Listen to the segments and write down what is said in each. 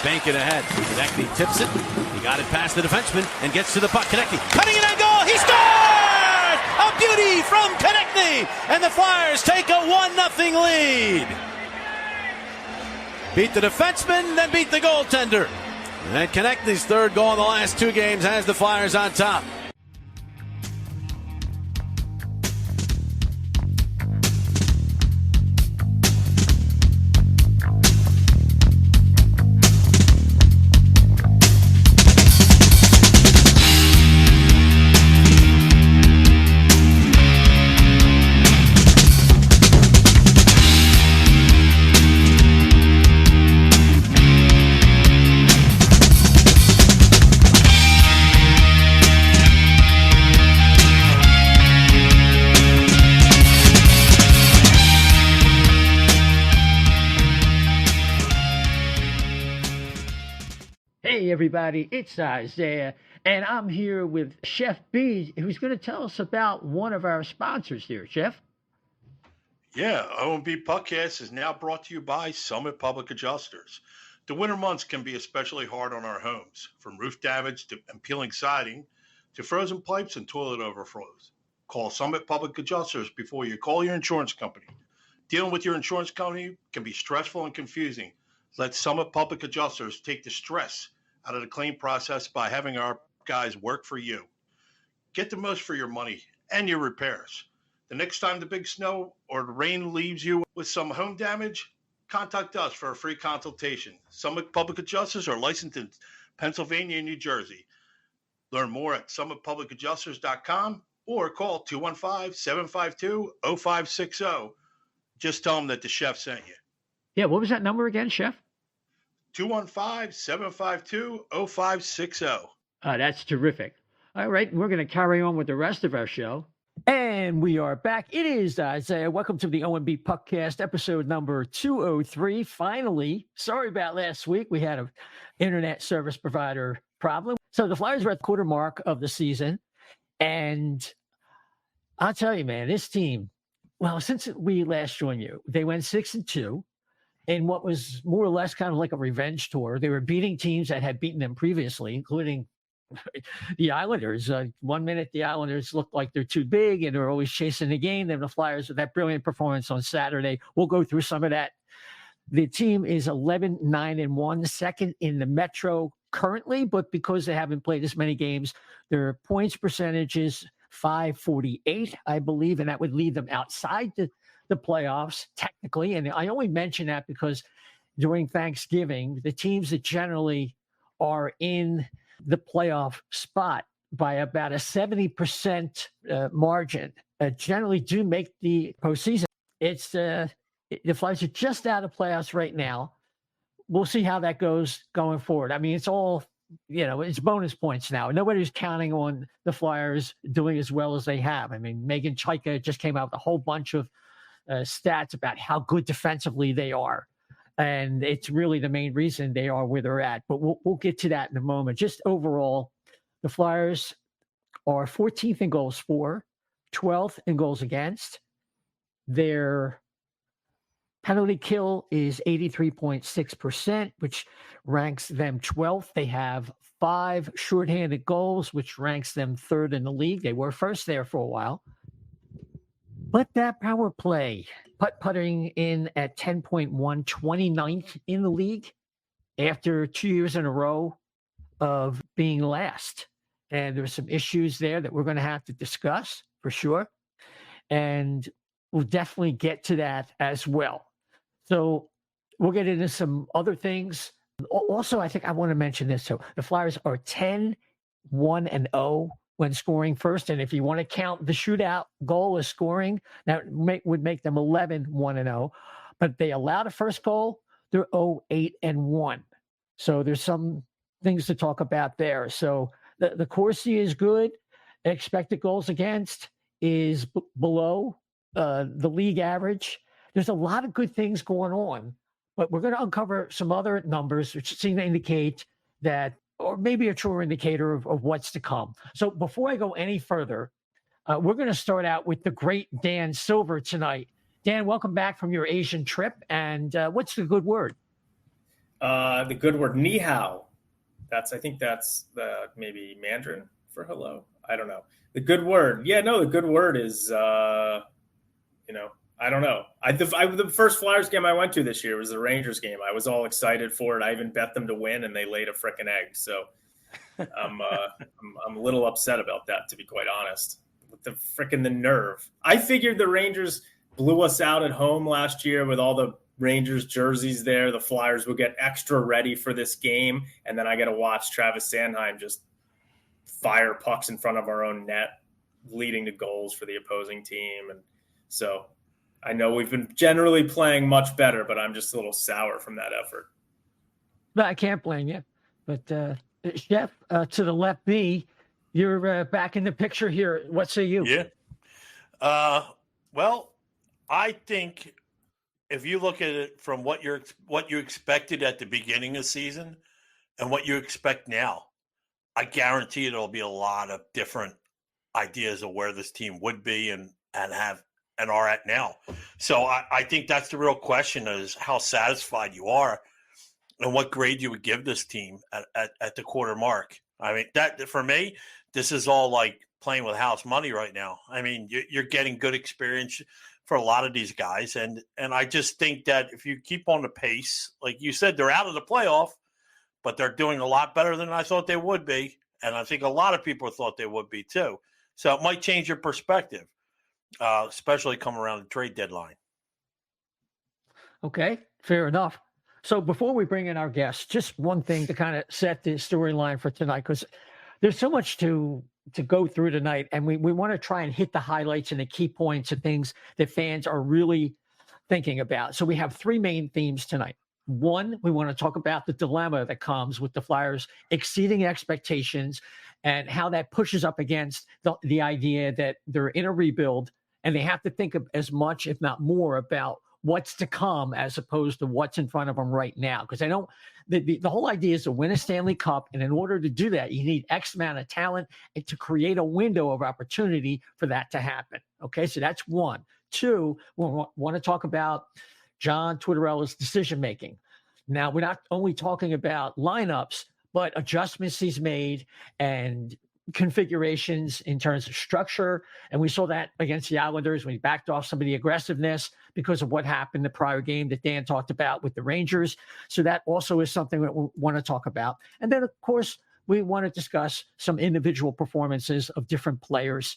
banking ahead. Konechny tips it. He got it past the defenseman and gets to the puck. Konechny cutting it on goal. He scored! A beauty from Konechny, and the Flyers take a 1-0 lead. Beat the defenseman, then beat the goaltender. And Konechny's third goal in the last two games has the Flyers on top. Hey everybody, it's Isaiah, and I'm here with Chef B, who's going to tell us about one of our sponsors here. Chef? Yeah, O&B Puckcast is now brought to you by Summit Public Adjusters. The winter months can be especially hard on our homes, from roof damage and peeling siding to frozen pipes and toilet overflows. Call Summit Public Adjusters before you call your insurance company. Dealing with your insurance company can be stressful and confusing. Let Summit Public Adjusters take the stress out of the claim process by having our guys work for you. Get the most for your money and your repairs. The next time the big snow or the rain leaves you with some home damage, contact us for a free consultation. Summit Public Adjusters are licensed in Pennsylvania and New Jersey. Learn more at summitpublicadjusters.com or call 215-752-0560. Just tell them that the chef sent you. Yeah, what was that number again, Chef? 215-752-0560. That's terrific. All right, we're going to carry on with the rest of our show. And we are back. It is Isaiah. Welcome to the O&B Puckcast, episode number 203. Finally, sorry about last week. We had an internet service provider problem. So the Flyers were at the quarter mark of the season. And I'll tell you, man, this team, well, since we last joined you, they went 6-2. In what was more or less kind of like a revenge tour. They were beating teams that had beaten them previously, including the Islanders. 1 minute, the Islanders looked like they're too big and they're always chasing the game. Then the Flyers with that brilliant performance on Saturday. We'll go through some of that. The team is 11-9-1, second in the Metro currently, but because they haven't played as many games, their points percentage is .548, I believe, and that would leave them outside the playoffs technically. And I only mention that because during Thanksgiving, the teams that generally are in the playoff spot by about a 70% margin generally do make the postseason. It's the Flyers are just out of playoffs right now. We'll see how that goes going forward. I mean, it's all, it's bonus points now. Nobody's counting on the Flyers doing as well as they have. I mean, Megan Chaika just came out with a whole bunch of stats about how good defensively they are. And it's really the main reason they are where they're at. But we'll get to that in a moment. Just overall, the Flyers are 14th in goals for, 12th in goals against. Their penalty kill is 83.6%, which ranks them 12th. They have 5 shorthanded goals, which ranks them 3rd in the league. They were first there for a while. But that power play, putting in at 10.1, 29th in the league after 2 years in a row of being last. And there's some issues there that we're going to have to discuss for sure. And we'll definitely get to that as well. So we'll get into some other things. Also, I think I want to mention this. So the Flyers are 10-1-0 when scoring first. And if you want to count the shootout goal as scoring, that would make them 11-1-0. But they allow the first goal, they're 0-8-1. So there's some things to talk about there. So the Corsi is good. Expected goals against is below the league average. There's a lot of good things going on, but we're going to uncover some other numbers which seem to indicate that, or maybe a truer indicator of what's to come. So before I go any further, we're going to start out with the great Dan Silver tonight. Dan, welcome back from your Asian trip. And what's the good word? The good word, ni hao. I think that's the maybe Mandarin for hello. I don't know. The good word. Yeah, no, the good word is, I don't know. The first Flyers game I went to this year was the Rangers game. I was all excited for it. I even bet them to win, and they laid a frickin' egg. So I'm a little upset about that, to be quite honest. With the nerve. I figured the Rangers blew us out at home last year with all the Rangers jerseys there. The Flyers would get extra ready for this game, and then I got to watch Travis Sanheim just fire pucks in front of our own net, leading to goals for the opposing team. And so I know we've been generally playing much better, but I'm just a little sour from that effort. But I can't blame you. But Chef, to the left me, you're back in the picture here. What say you? Yeah. Well, I think if you look at it from what you expected at the beginning of the season and what you expect now, I guarantee there'll be a lot of different ideas of where this team would be and are at now. So I think that's the real question, is how satisfied you are and what grade you would give this team at the quarter mark. I mean, that for me, this is all like playing with house money right now. I mean, you're getting good experience for a lot of these guys. And I just think that if you keep on the pace, like you said, they're out of the playoff, but they're doing a lot better than I thought they would be. And I think a lot of people thought they would be too. So it might change your perspective, especially come around the trade deadline. Okay, fair enough. So before we bring in our guests, just one thing to kind of set the storyline for tonight, because there's so much to go through tonight, and we want to try and hit the highlights and the key points of things that fans are really thinking about. So we have three main themes tonight. One, we want to talk about the dilemma that comes with the Flyers exceeding expectations and how that pushes up against the idea that they're in a rebuild and they have to think of as much, if not more, about what's to come as opposed to what's in front of them right now. Because the whole idea is to win a Stanley Cup. And in order to do that, you need X amount of talent and to create a window of opportunity for that to happen. Okay, so that's one. Two, we want to talk about John Tortorella's decision-making. Now, we're not only talking about lineups, but adjustments he's made and configurations in terms of structure. And we saw that against the Islanders when he backed off some of the aggressiveness because of what happened the prior game that Dan talked about with the Rangers. So that also is something that we want to talk about. And then, of course, we want to discuss some individual performances of different players.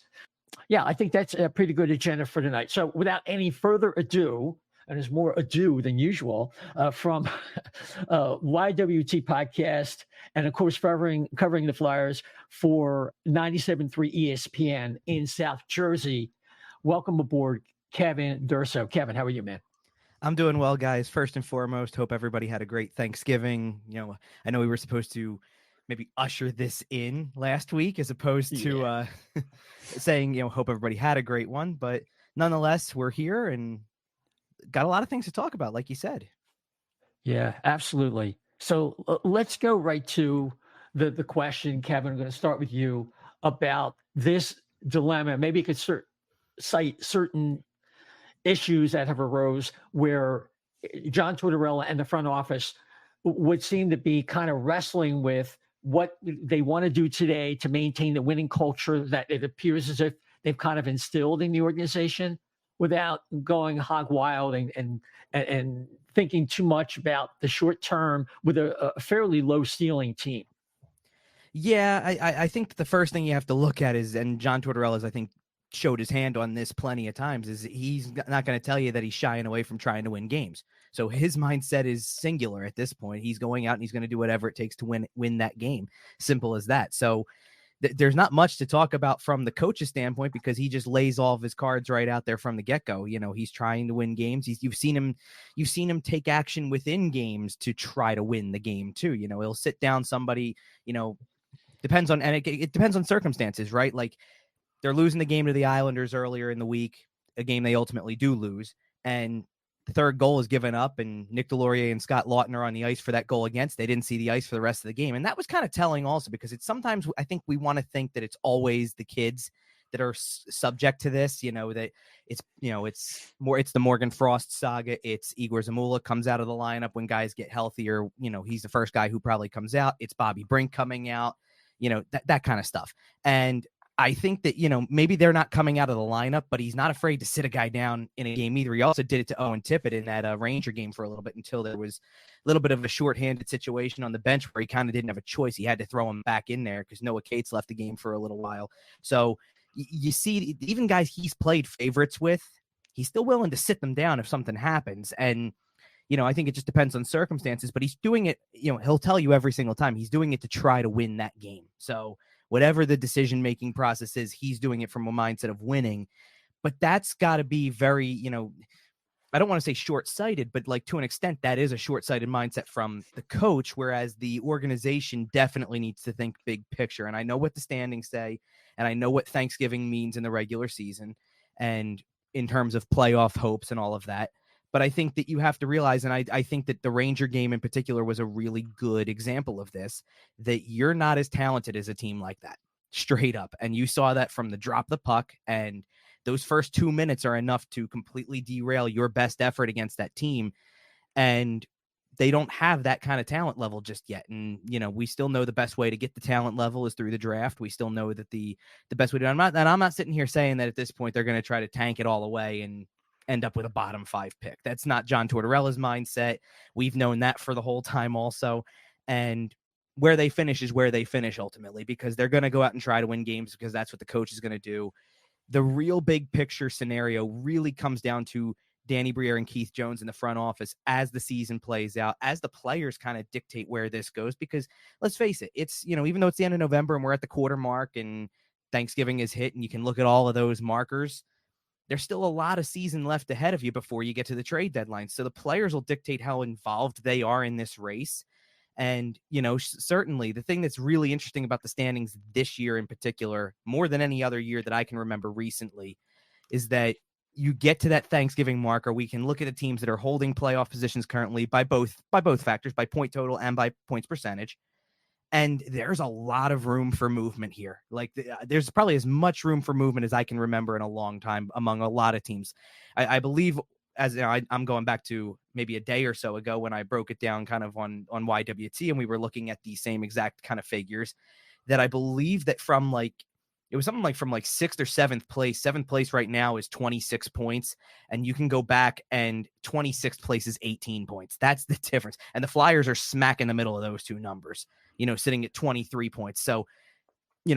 Yeah, I think that's a pretty good agenda for tonight. So without any further ado, and there's more ado than usual from YWT Podcast, and of course covering the Flyers for 97.3 ESPN in South Jersey. Welcome aboard, Kevin Durso. Kevin, how are you, man? I'm doing well, guys. First and foremost, hope everybody had a great Thanksgiving. I know we were supposed to maybe usher this in last week as opposed to saying, hope everybody had a great one. But nonetheless, we're here and got a lot of things to talk about, like you said. Yeah, absolutely. So let's go right to the question, Kevin. I'm going to start with you about this dilemma. Maybe you could cite certain issues that have arose where John Tortorella and the front office would seem to be kind of wrestling with what they want to do today to maintain the winning culture that it appears as if they've kind of instilled in the organization, without going hog wild and thinking too much about the short term with a fairly low ceiling team. Yeah, I think the first thing you have to look at is, and John Tortorella's, I think, showed his hand on this plenty of times, is he's not going to tell you that he's shying away from trying to win games. So his mindset is singular at this point. He's going out and he's going to do whatever it takes to win that game. Simple as that. So there's not much to talk about from the coach's standpoint because he just lays all of his cards right out there from the get-go. He's trying to win games. You've seen him take action within games to try to win the game too. He'll sit down somebody, depends on, and it depends on circumstances, right? Like they're losing the game to the Islanders earlier in the week, a game they ultimately do lose. And the third goal is given up, and Nick Delorier and Scott Lawton are on the ice for that goal against. They didn't see the ice for the rest of the game. And that was kind of telling also, because it's sometimes I think we want to think that it's always the kids that are subject to this, that it's the Morgan Frost saga. It's Igor Zamula comes out of the lineup when guys get healthier. He's the first guy who probably comes out. It's Bobby Brink coming out, that kind of stuff. And I think that, maybe they're not coming out of the lineup, but he's not afraid to sit a guy down in a game either. He also did it to Owen Tippett in that Ranger game for a little bit until there was a little bit of a shorthanded situation on the bench where he kind of didn't have a choice. He had to throw him back in there because Noah Cates left the game for a little while. So you see, even guys he's played favorites with, he's still willing to sit them down if something happens. And, I think it just depends on circumstances, but he's doing it, he'll tell you every single time he's doing it to try to win that game. So whatever the decision-making process is, he's doing it from a mindset of winning. But that's got to be very, I don't want to say short-sighted, but like to an extent, that is a short-sighted mindset from the coach, whereas the organization definitely needs to think big picture. And I know what the standings say, and I know what Thanksgiving means in the regular season and in terms of playoff hopes and all of that. But I think that you have to realize, and I think that the Ranger game in particular was a really good example of this, that you're not as talented as a team like that, straight up. And you saw that from the drop the puck, and those first 2 minutes are enough to completely derail your best effort against that team. And they don't have that kind of talent level just yet. And, we still know the best way to get the talent level is through the draft. We still know that the best way to, I'm not sitting here saying that at this point they're going to try to tank it all away and end up with a bottom 5 pick. That's not John Tortorella's mindset. We've known that for the whole time also. And where they finish is where they finish ultimately, because they're going to go out and try to win games because that's what the coach is going to do. The real big picture scenario really comes down to Danny Briere and Keith Jones in the front office as the season plays out, as the players kind of dictate where this goes. Because let's face it, it's, even though it's the end of November and we're at the quarter mark and Thanksgiving is hit and you can look at all of those markers, there's still a lot of season left ahead of you before you get to the trade deadline. So the players will dictate how involved they are in this race. And, certainly the thing that's really interesting about the standings this year in particular, more than any other year that I can remember recently, is that you get to that Thanksgiving marker. We can look at the teams that are holding playoff positions currently by both factors, by point total and by points percentage. And there's a lot of room for movement here. Like there's probably as much room for movement as I can remember in a long time among a lot of teams. I believe, as I'm going back to maybe a day or so ago when I broke it down kind of on YWT, and we were looking at the same exact kind of figures, that I believe that it was something like from 6th or 7th place. 7th place right now is 26 points. And you can go back and 26th place is 18 points. That's the difference. And the Flyers are smack in the middle of those two numbers, sitting at 23 points. So,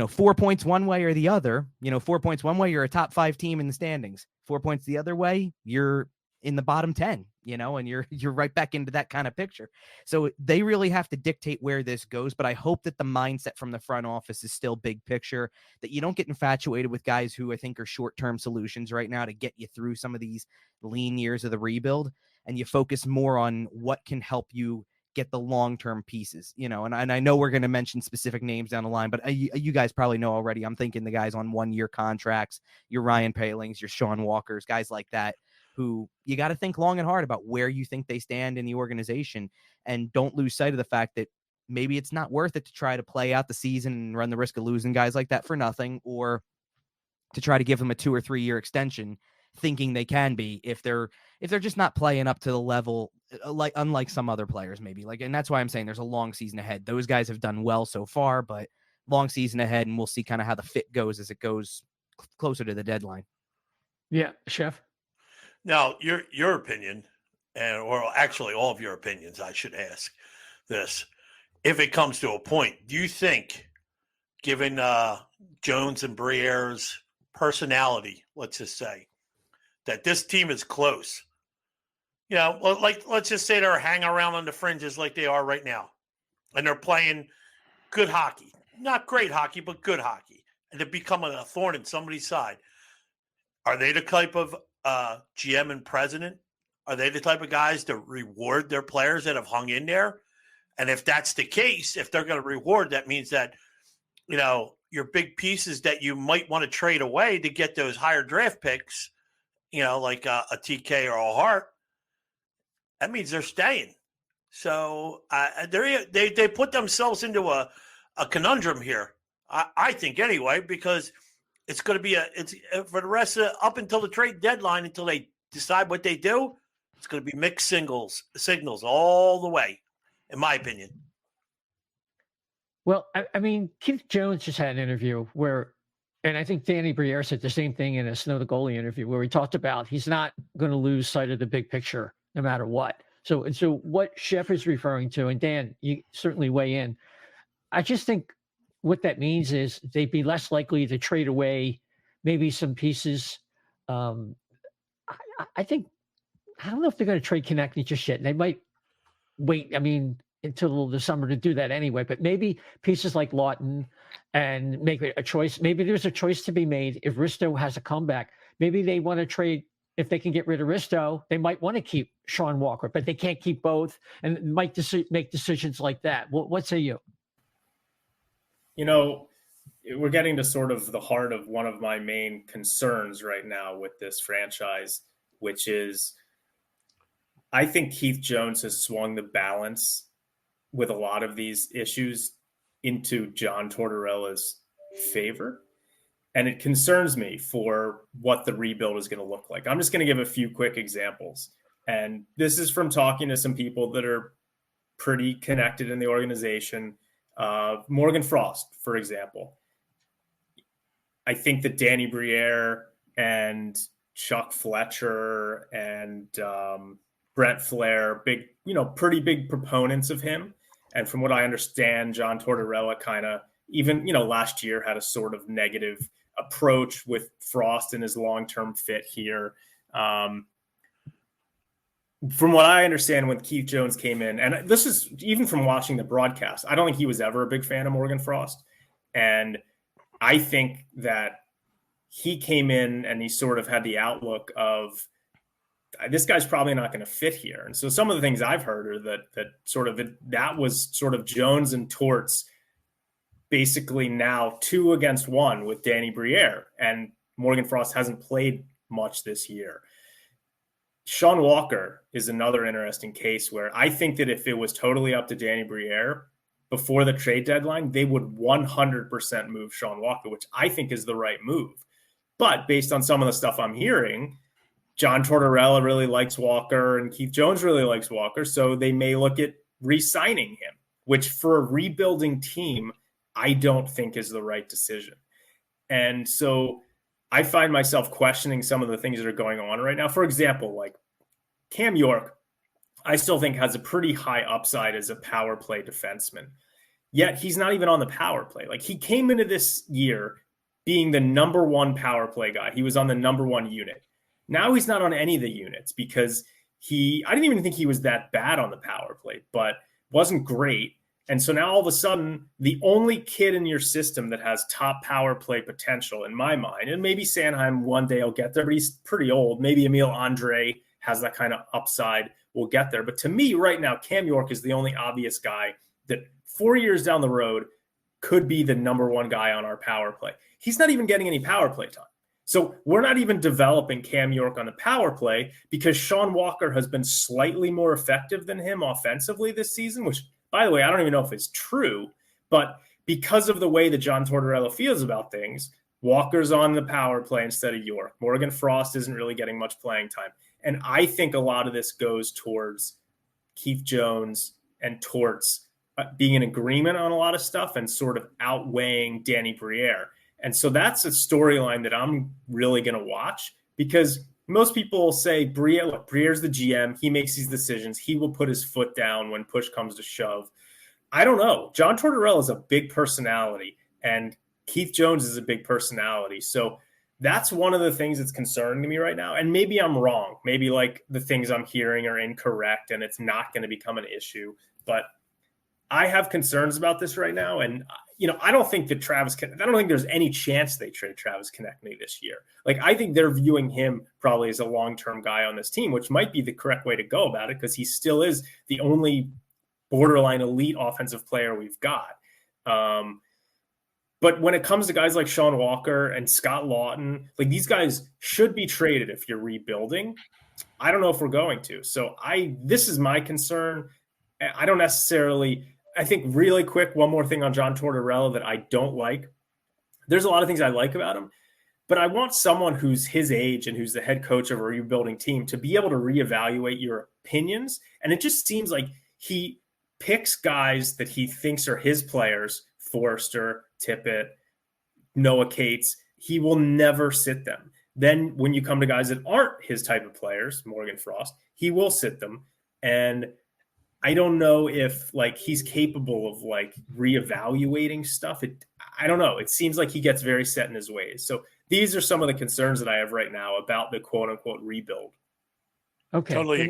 4 points one way or the other, 4 points one way, you're a top 5 team in the standings. 4 points the other way, you're in the bottom 10, and you're right back into that kind of picture. So they really have to dictate where this goes. But I hope that the mindset from the front office is still big picture, that you don't get infatuated with guys who I think are short-term solutions right now to get you through some of these lean years of the rebuild. And you focus more on what can help you get the long-term pieces, and I know we're going to mention specific names down the line, but you guys probably know already. I'm thinking the guys on 1-year contracts, your Ryan Palings, your Sean Walkers, guys like that, who you got to think long and hard about where you think they stand in the organization, and don't lose sight of the fact that maybe it's not worth it to try to play out the season and run the risk of losing guys like that for nothing, or to try to give them a 2 or 3 year extension thinking they can be if they're just not playing up to the level, unlike some other players maybe. And that's why I'm saying there's a long season ahead. Those guys have done well so far, but long season ahead, and we'll see kind of how the fit goes as it goes closer to the deadline. Yeah, Chef. Now, your opinion, or actually all of your opinions, I should ask this. If it comes to a point, do you think, given Jones and Briere's personality, let's just say, that this team is close? Let's just say they're hanging around on the fringes like they are right now, and they're playing good hockey. Not great hockey, but good hockey. And they're becoming a thorn in somebody's side. Are they the type of GM and president? Are they the type of guys to reward their players that have hung in there? And if that's the case, if they're going to reward, that means that, your big pieces that you might want to trade away to get those higher draft picks, like a TK or a Hart, that means they're staying. So they put themselves into a conundrum here, I think anyway, because it's going to be it's for the rest of up until the trade deadline, until they decide what they do. It's going to be mixed signals all the way, in my opinion. Well, I mean, Keith Jones just had an interview where, and I think Danny Briere said the same thing in a Snow the Goalie interview, where he talked about he's not going to lose sight of the big picture no matter what. So what Chef is referring to, and Dan, you certainly weigh in. I just think what that means is they'd be less likely to trade away maybe some pieces. I think, I don't know if they're going to trade Konechny just yet. They might wait, until the summer to do that anyway, but maybe pieces like Lawton and make a choice. Maybe there's a choice to be made if Risto has a comeback. Maybe they want to trade, if they can get rid of Risto, they might want to keep Sean Walker, but they can't keep both and might make decisions like that. What say you? We're getting to sort of the heart of one of my main concerns right now with this franchise, which is I think Keith Jones has swung the balance with a lot of these issues into John Tortorella's favor. And it concerns me for what the rebuild is going to look like. I'm just going to give a few quick examples. And this is from talking to some people that are pretty connected in the organization. Morgan Frost, for example. I think that Danny Briere and Chuck Fletcher and Brent Flair, pretty big proponents of him. And from what I understand, John Tortorella kind of even, last year had a sort of negative approach with Frost and his long-term fit here. From what I understand, when Keith Jones came in, and this is even from watching the broadcast, I don't think he was ever a big fan of Morgan Frost. And I think that he came in and he sort of had the outlook of, this guy's probably not going to fit here. And so some of the things I've heard are that was sort of Jones and Torts basically now 2 against 1 with Danny Briere, and Morgan Frost hasn't played much this year. Sean Walker is another interesting case where I think that if it was totally up to Danny Briere before the trade deadline, they would 100% move Sean Walker, which I think is the right move. But based on some of the stuff I'm hearing, John Tortorella really likes Walker and Keith Jones really likes Walker, so they may look at re-signing him, which for a rebuilding team, I don't think is the right decision. And so I find myself questioning some of the things that are going on right now. For example, like Cam York, I still think has a pretty high upside as a power play defenseman. Yet he's not even on the power play. Like he came into this year being the number 1 power play guy. He was on the number 1 unit. Now he's not on any of the units because I didn't even think he was that bad on the power play, but wasn't great. And so now all of a sudden, the only kid in your system that has top power play potential in my mind, and maybe Sanheim one day will get there, but he's pretty old. Maybe Emil Andre has that kind of upside, will get there. But to me right now, Cam York is the only obvious guy that 4 years down the road could be the number 1 guy on our power play. He's not even getting any power play time. So we're not even developing Cam York on the power play because Sean Walker has been slightly more effective than him offensively this season, which, by the way, I don't even know if it's true, but because of the way that John Tortorella feels about things, Walker's on the power play instead of York. Morgan Frost isn't really getting much playing time. And I think a lot of this goes towards Keith Jones and Torts being in agreement on a lot of stuff and sort of outweighing Danny Briere. And so that's a storyline that I'm really going to watch because most people will say, Briere's the GM. He makes these decisions. He will put his foot down when push comes to shove. I don't know. John Tortorella is a big personality, and Keith Jones is a big personality. So that's one of the things that's concerning me right now. And maybe I'm wrong. Maybe like the things I'm hearing are incorrect and it's not going to become an issue. But I have concerns about this right now. And, I don't think that I don't think there's any chance they trade Travis Konechny this year. Like, I think they're viewing him probably as a long-term guy on this team, which might be the correct way to go about it because he still is the only borderline elite offensive player we've got. But when it comes to guys like Sean Walker and Scott Lawton, like these guys should be traded if you're rebuilding. I don't know if we're going to. So this is my concern. I think really quick, one more thing on John Tortorella that I don't like. There's a lot of things I like about him. But I want someone who's his age and who's the head coach of a rebuilding team to be able to reevaluate your opinions. And it just seems like he picks guys that he thinks are his players, Forster, Tippett, Noah Cates. He will never sit them. Then when you come to guys that aren't his type of players, Morgan Frost, he will sit them. And I don't know if like he's capable of like reevaluating stuff. I don't know. It seems like he gets very set in his ways. So these are some of the concerns that I have right now about the quote unquote rebuild. Okay. Totally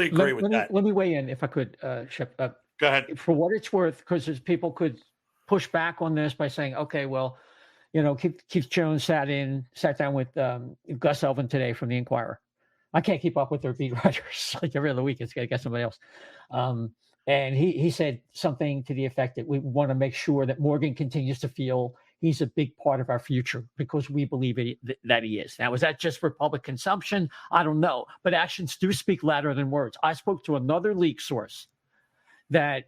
agree with that. Let me weigh in if I could, Shep. Go ahead. For what it's worth, because people could push back on this by saying, okay, well, Keith Jones sat down with Gus Elvin today from the Inquirer. I can't keep up with their beat writers like every other week. It's got to get somebody else. And he said something to the effect that we want to make sure that Morgan continues to feel he's a big part of our future because we believe that he is. Now, is that just for public consumption? I don't know. But actions do speak louder than words. I spoke to another leak source that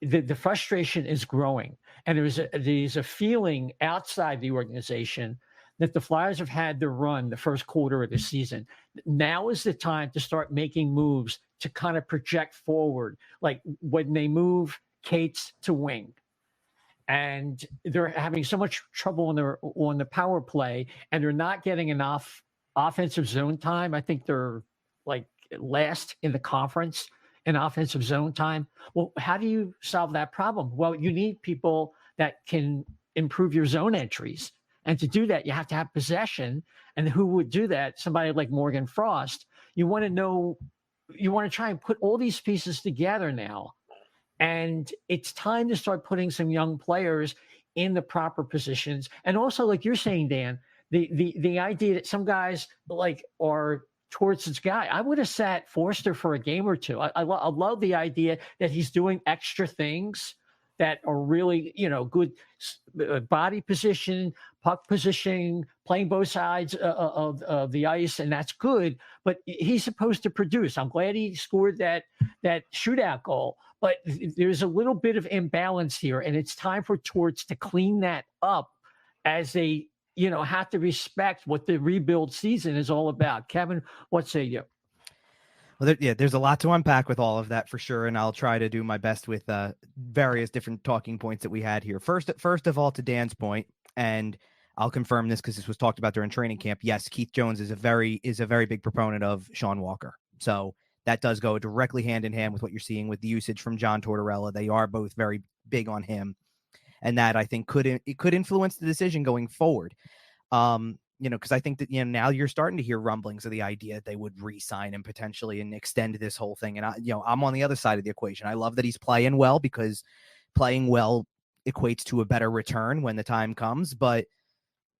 the frustration is growing. And there's a feeling outside the organization that the Flyers have had their run the first quarter of the season. Now is the time to start making moves to kind of project forward, like when they move Cates to wing. And they're having so much trouble on the power play, and they're not getting enough offensive zone time. I think they're like last in the conference in offensive zone time. Well, how do you solve that problem? Well, you need people that can improve your zone entries. And to do that, you have to have possession. And who would do that? Somebody like Morgan Frost. You want to try and put all these pieces together now. And it's time to start putting some young players in the proper positions. And also, like you're saying, Dan, the idea that some guys like are towards this guy. I would have sat Forster for a game or two. I love the idea that he's doing extra things that are really, good body position, puck positioning, playing both sides of the ice, and that's good. But he's supposed to produce. I'm glad he scored that shootout goal. But there's a little bit of imbalance here, and it's time for Torts to clean that up as they have to respect what the rebuild season is all about. Kevin, what say you? Well, there's a lot to unpack with all of that for sure, and I'll try to do my best with various different talking points that we had here. First of all, to Dan's point, and I'll confirm this because this was talked about during training camp. Yes, Keith Jones is a very big proponent of Sean Walker, so that does go directly hand in hand with what you're seeing with the usage from John Tortorella. They are both very big on him. And that I think could influence the decision going forward. Because I think that, now you're starting to hear rumblings of the idea that they would re-sign him potentially and extend this whole thing. And I'm on the other side of the equation. I love that he's playing well because playing well equates to a better return when the time comes. But,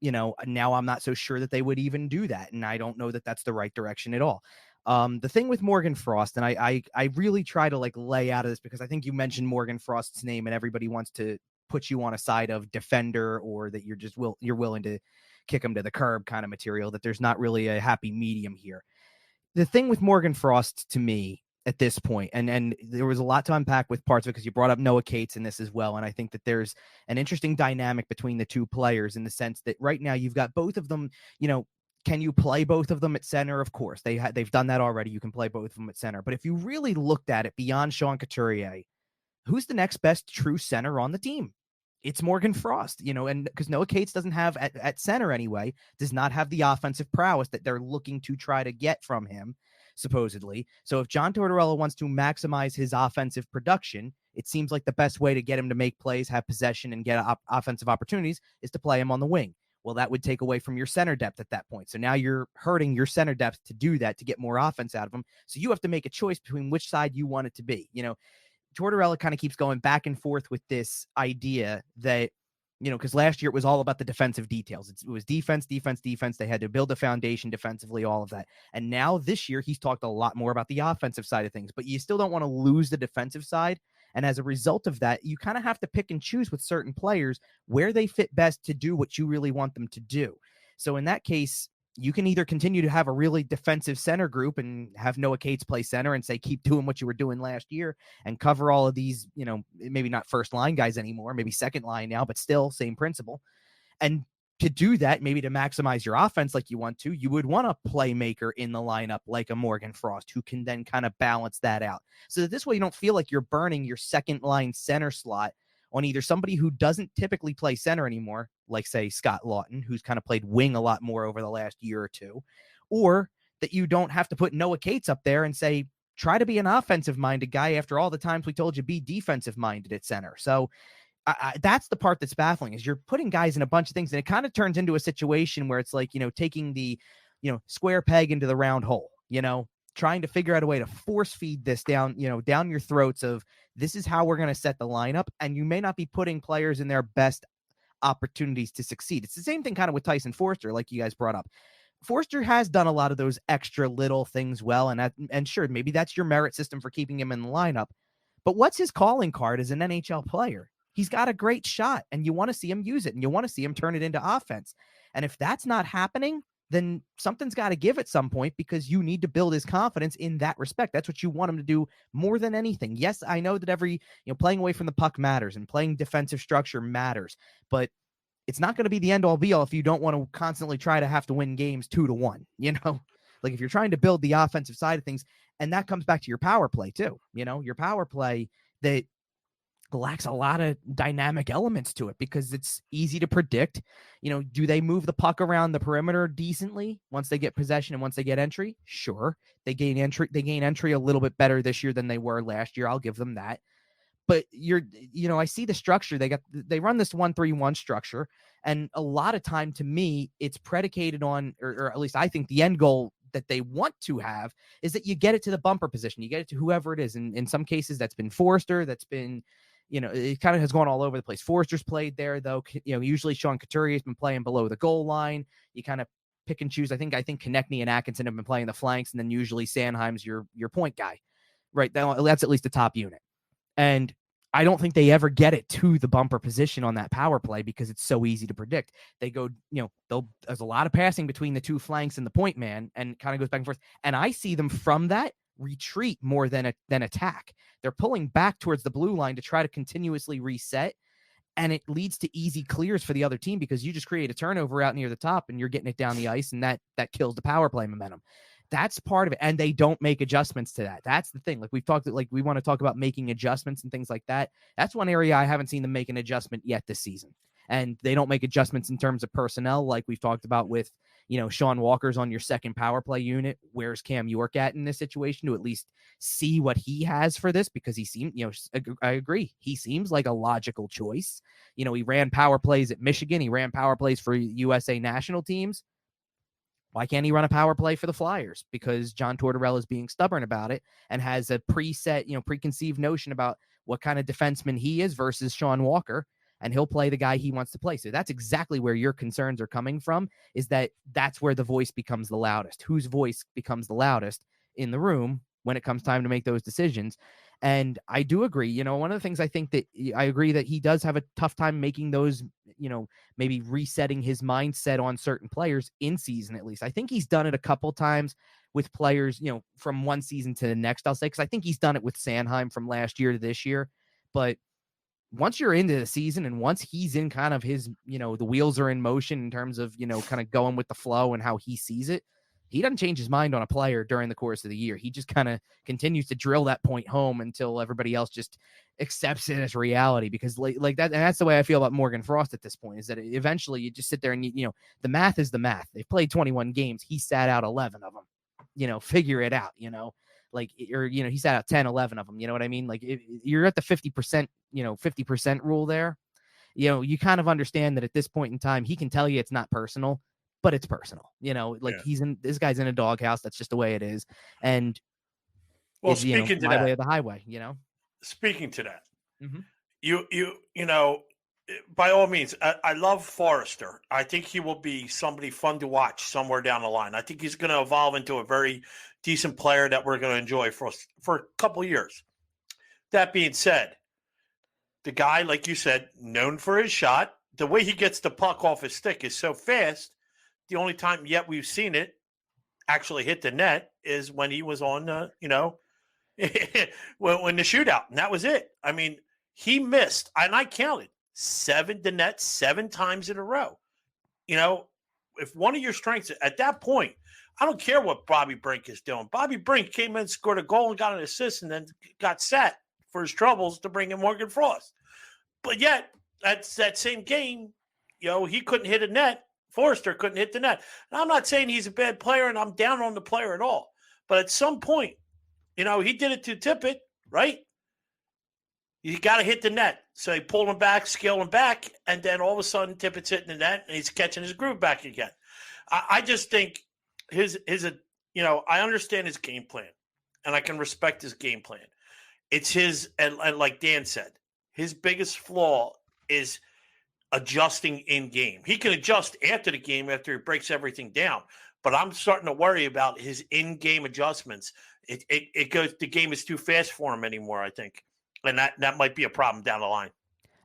now I'm not so sure that they would even do that. And I don't know that that's the right direction at all. The thing with Morgan Frost, and I really try to like lay out of this because I think you mentioned Morgan Frost's name and everybody wants to put you on a side of defender or that you're willing to kick him to the curb kind of material, that there's not really a happy medium here. The thing with Morgan Frost to me at this point, and there was a lot to unpack with parts of it because you brought up Noah Cates in this as well. And I think that there's an interesting dynamic between the two players in the sense that right now you've got both of them, can you play both of them at center? Of course, they've done that already. You can play both of them at center. But if you really looked at it beyond Sean Couturier, who's the next best true center on the team? It's Morgan Frost, and because Noah Cates doesn't have at center anyway, does not have the offensive prowess that they're looking to try to get from him, supposedly. So if John Tortorella wants to maximize his offensive production, it seems like the best way to get him to make plays, have possession, and get offensive opportunities is to play him on the wing. Well, that would take away from your center depth at that point. So now you're hurting your center depth to do that, to get more offense out of him. So you have to make a choice between which side you want it to be. Tortorella kind of keeps going back and forth with this idea that, because last year it was all about the defensive details. It was defense. They had to build a foundation defensively, all of that. And now this year he's talked a lot more about the offensive side of things, but you still don't want to lose the defensive side. And as a result of that, you kind of have to pick and choose with certain players where they fit best to do what you really want them to do. So in that case, you can either continue to have a really defensive center group and have Noah Cates play center and say, keep doing what you were doing last year and cover all of these, maybe not first line guys anymore, maybe second line now, but still same principle. And to do that, maybe to maximize your offense like you want to, you would want a playmaker in the lineup like a Morgan Frost who can then kind of balance that out. So that this way you don't feel like you're burning your second line center slot on either somebody who doesn't typically play center anymore, like say Scott Lawton, who's kind of played wing a lot more over the last year or two, or that you don't have to put Noah Cates up there and say, try to be an offensive minded guy after all the times we told you be defensive minded at center. So that's the part that's baffling, is you're putting guys in a bunch of things, and it kind of turns into a situation where it's like, taking the, square peg into the round hole, trying to figure out a way to force feed this down, down your throats of, this is how we're going to set the lineup. And you may not be putting players in their best opportunities to succeed. It's the same thing kind of with Tyson Forster, like you guys brought up. Forster has done a lot of those extra little things well. And sure, maybe that's your merit system for keeping him in the lineup, but what's his calling card as an NHL player? He's got a great shot, and you want to see him use it, and you want to see him turn it into offense. And if that's not happening, then something's got to give at some point, because you need to build his confidence in that respect. That's what you want him to do more than anything. Yes, I know that playing away from the puck matters and playing defensive structure matters, but it's not going to be the end all be all if you don't want to constantly try to have to win games 2-1, like if you're trying to build the offensive side of things. And that comes back to your power play too, your power play that lacks a lot of dynamic elements to it, because it's easy to predict. Do they move the puck around the perimeter decently once they get possession and once they get entry? Sure. They gain entry a little bit better this year than they were last year. I'll give them that. But I see the structure. They run this 1-3-1 structure. And a lot of time, to me, it's predicated on, or at least I think the end goal that they want to have is that you get it to the bumper position. You get it to whoever it is. And in some cases that's been Forster, that's been, it kind of has gone all over the place. Forster's played there, though. Usually Sean Couturier has been playing below the goal line. You kind of pick and choose. I think Konechny and Atkinson have been playing the flanks, and then usually Sanheim's your point guy, right? That's at least the top unit. And I don't think they ever get it to the bumper position on that power play, because it's so easy to predict. They go, there's a lot of passing between the two flanks and the point man, and kind of goes back and forth. And I see them from that retreat more than attack. They're pulling back towards the blue line to try to continuously reset, and it leads to easy clears for the other team, because you just create a turnover out near the top and you're getting it down the ice, and that kills the power play momentum. That's part of it. And they don't make adjustments to that. That's the thing. Like we've talked, like we want to talk about making adjustments and things like that. That's one area I haven't seen them make an adjustment yet this season. And they don't make adjustments in terms of personnel, like we've talked about with, Sean Walker's on your second power play unit. Where's Cam York at in this situation to at least see what he has for this? Because he seemed, I agree. He seems like a logical choice. He ran power plays at Michigan. He ran power plays for USA national teams. Why can't he run a power play for the Flyers? Because John Tortorella is being stubborn about it and has a preconceived notion about what kind of defenseman he is versus Sean Walker, and he'll play the guy he wants to play. So that's exactly where your concerns are coming from, is that's where the voice becomes the loudest. Whose voice becomes the loudest in the room when it comes time to make those decisions? And I do agree, one of the things I think that I agree that he does have a tough time making those, maybe resetting his mindset on certain players in season, at least. I think he's done it a couple times with players, from one season to the next, I'll say, because I think he's done it with Sanheim from last year to this year. But once you're into the season and once he's in kind of his, the wheels are in motion in terms of, kind of going with the flow and how he sees it, he doesn't change his mind on a player during the course of the year. He just kind of continues to drill that point home until everybody else just accepts it as reality, because like that. And that's the way I feel about Morgan Frost at this point, is that eventually you just sit there and, the math is the math. They've played 21 games. He sat out 11 of them, figure it out, he sat out 10, 11 of them. You know what I mean? Like if you're at the 50%, 50% rule there, you kind of understand that at this point in time, he can tell you it's not personal, but it's personal, this guy's in a doghouse. That's just the way it is. And well, speaking to my that, way of the highway, speaking to that, mm-hmm. By all means, I love Forrester. I think he will be somebody fun to watch somewhere down the line. I think he's going to evolve into a very decent player that we're going to enjoy for a couple of years. That being said, the guy, like you said, known for his shot, the way he gets the puck off his stick is so fast. The only time yet we've seen it actually hit the net is when he was on, when the shootout, and that was it. I mean, he missed, and I counted 7 to net 7 times in a row. if one of your strengths at that point, I don't care what Bobby Brink is doing. Bobby Brink came in, scored a goal, and got an assist, and then got set for his troubles to bring in Morgan Frost. But yet, that's that same game, he couldn't hit a net. Forrester couldn't hit the net. And I'm not saying he's a bad player, and I'm down on the player at all. But at some point, he did it to Tippett, right? You got to hit the net. So he pulled him back, scaled him back, and then all of a sudden Tippett's hitting the net, and he's catching his groove back again. I just think I understand his game plan, and I can respect his game plan. It's his, and like Dan said, his biggest flaw is adjusting in game. He can adjust after the game after he breaks everything down, but I'm starting to worry about his in-game adjustments. The game is too fast for him anymore, I think. And that might be a problem down the line.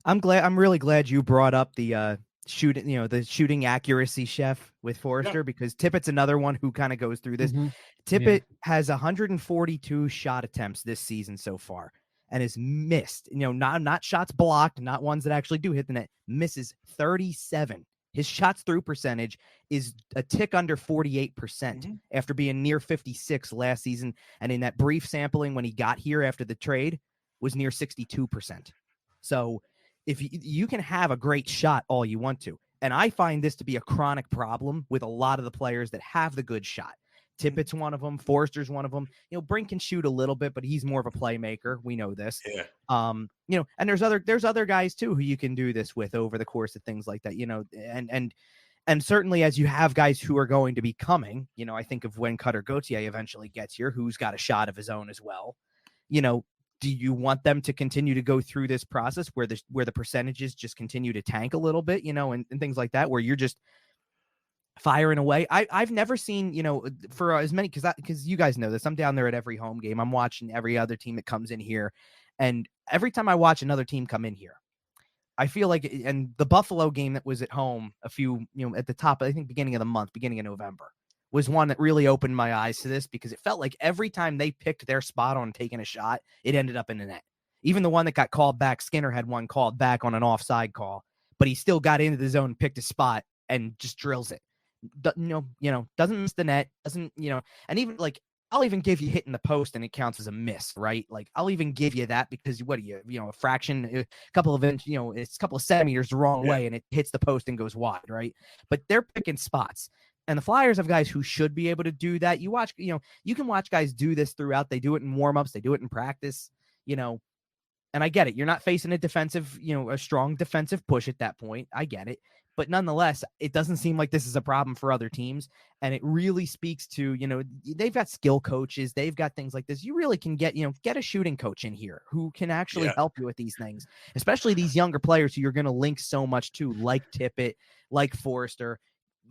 I'm really glad you brought up the shooting accuracy chef with Forrester, because Tippett's another one who kind of goes through this. Mm-hmm. Tippett has 142 shot attempts this season so far and has missed, not shots blocked, not ones that actually do hit the net, misses 37. His shots through percentage is a tick under 48% after being near 56 last season. And in that brief sampling when he got here after the trade was near 62%. So if you can have a great shot all you want to, and I find this to be a chronic problem with a lot of the players that have the good shot. Tippett's one of them. Forrester's one of them. Brink can shoot a little bit, but he's more of a playmaker. We know this. Yeah. And there's other guys too who you can do this with over the course of things like that. And certainly as you have guys who are going to be coming, I think of when Cutter Gauthier eventually gets here, who's got a shot of his own as well. Do you want them to continue to go through this process where the percentages just continue to tank a little bit, and things like that, where you're just firing away? I've never seen, for as many, because you guys know this, I'm down there at every home game. I'm watching every other team that comes in here. And every time I watch another team come in here, I feel like, and the Buffalo game that was at home a few, at the top, I think beginning of the month, beginning of November, was one that really opened my eyes to this, because it felt like every time they picked their spot on taking a shot, it ended up in the net. Even the one that got called back, Skinner had one called back on an offside call, but he still got into the zone, picked a spot, and just drills it. Doesn't miss the net, doesn't, and even like, I'll even give you hitting the post and it counts as a miss, right? Like, I'll even give you that, because what are you, a fraction, a couple of inches, it's a couple of centimeters the wrong way and it hits the post and goes wide, right? But they're picking spots. And the Flyers have guys who should be able to do that. You watch, you can watch guys do this throughout. They do it in warmups. They do it in practice, and I get it. You're not facing a defensive, a strong defensive push at that point. I get it. But nonetheless, it doesn't seem like this is a problem for other teams. And it really speaks to, they've got skill coaches. They've got things like this. You really can get a shooting coach in here who can actually help you with these things, especially these younger players who you're going to link so much to, like Tippett, like Forrester.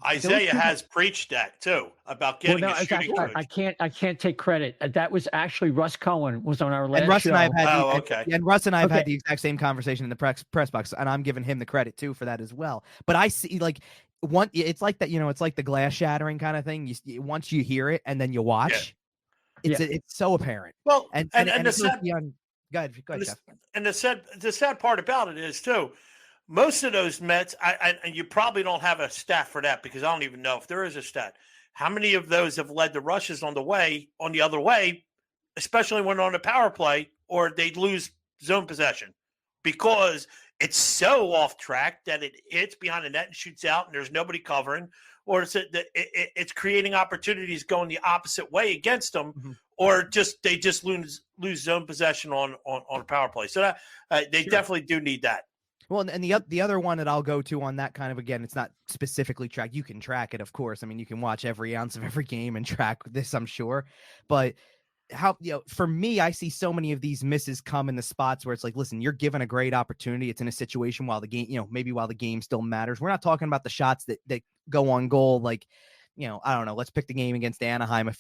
Isaiah has preached that too, about getting a shooting coach. I can't take credit. That was actually Russ Cohen was on our last and Russ show. And I have had and Russ and I have had Okay. the exact same conversation in the press box, and I'm giving him the credit too for that as well. But I see, like, it's like that, it's like the glass shattering kind of thing. Once you hear it and then you watch, it's so apparent. Well, and the sad, go ahead, Jeff. And the sad part about it is too, most of those Mets, and you probably don't have a stat for that, because I don't even know if there is a stat. How many of those have led to rushes on the other way, especially when on the power play, or they lose zone possession, because it's so off track that it hits behind the net and shoots out, and there's nobody covering, or it's creating opportunities going the opposite way against them, or they just lose zone possession on a power play. So that they definitely do need that. Well, and the other one that I'll go to on that kind of, again, it's not specifically tracked. You can track it, of course. I mean, you can watch every ounce of every game and track this, I'm sure. But how, for me, I see so many of these misses come in the spots where it's like, listen, you're given a great opportunity. It's in a situation while the game, maybe while the game still matters. We're not talking about the shots that go on goal. Like, I don't know, let's pick the game against Anaheim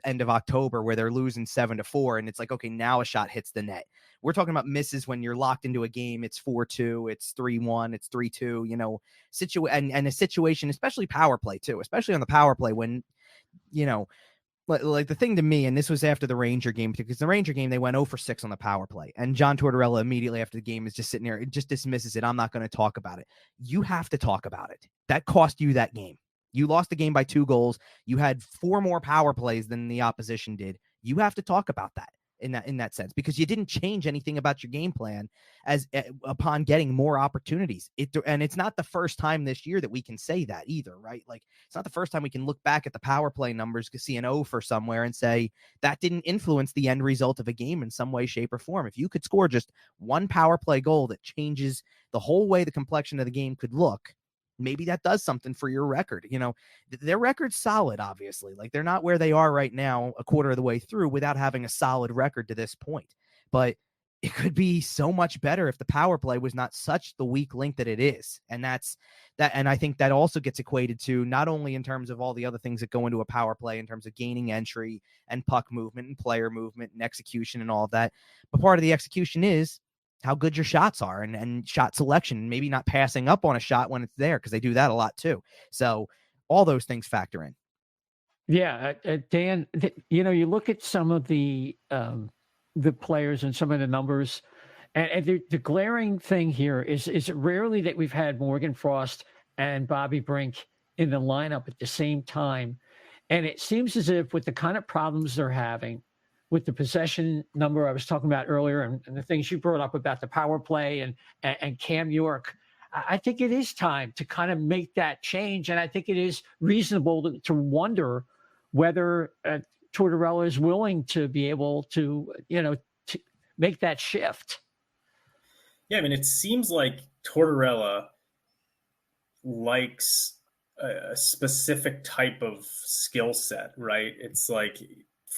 end of October where they're losing 7-4. And it's like, okay, now a shot hits the net. We're talking about misses when you're locked into a game. It's 4-2, it's 3-1, it's 3-2, and a situation, especially power play too, especially on the power play when, like the thing to me, and this was after the Ranger game, because the Ranger game, they went 0-for-6 on the power play. And John Tortorella immediately after the game is just sitting there, it just dismisses it. I'm not going to talk about it. You have to talk about it. That cost you that game. You lost the game by 2 goals. You had 4 more power plays than the opposition did. You have to talk about that in that sense, because you didn't change anything about your game plan upon getting more opportunities. And it's not the first time this year that we can say that either, right? Like, it's not the first time we can look back at the power play numbers, see an O for somewhere and say that didn't influence the end result of a game in some way, shape, or form. If you could score just 1 power play goal that changes the whole way the complexion of the game could look, maybe that does something for your record. Their record's solid, obviously. Like, they're not where they are right now a quarter of the way through without having a solid record to this point. But it could be so much better if the power play was not such the weak link that it is. And that's that. And I think that also gets equated to not only in terms of all the other things that go into a power play in terms of gaining entry and puck movement and player movement and execution and all of that, but part of the execution is how good your shots are and shot selection, maybe not passing up on a shot when it's there, because they do that a lot too. So all those things factor in. Yeah, Dan, you look at some of the players and some of the numbers, and the glaring thing here is rarely that we've had Morgan Frost and Bobby Brink in the lineup at the same time. And it seems as if with the kind of problems they're having, with the possession number I was talking about earlier and the things you brought up about the power play and Cam York, I think it is time to kind of make that change. And I think it is reasonable to wonder whether Tortorella is willing to be able to, to make that shift. Yeah, I mean, it seems like Tortorella likes a specific type of skill set, right? It's like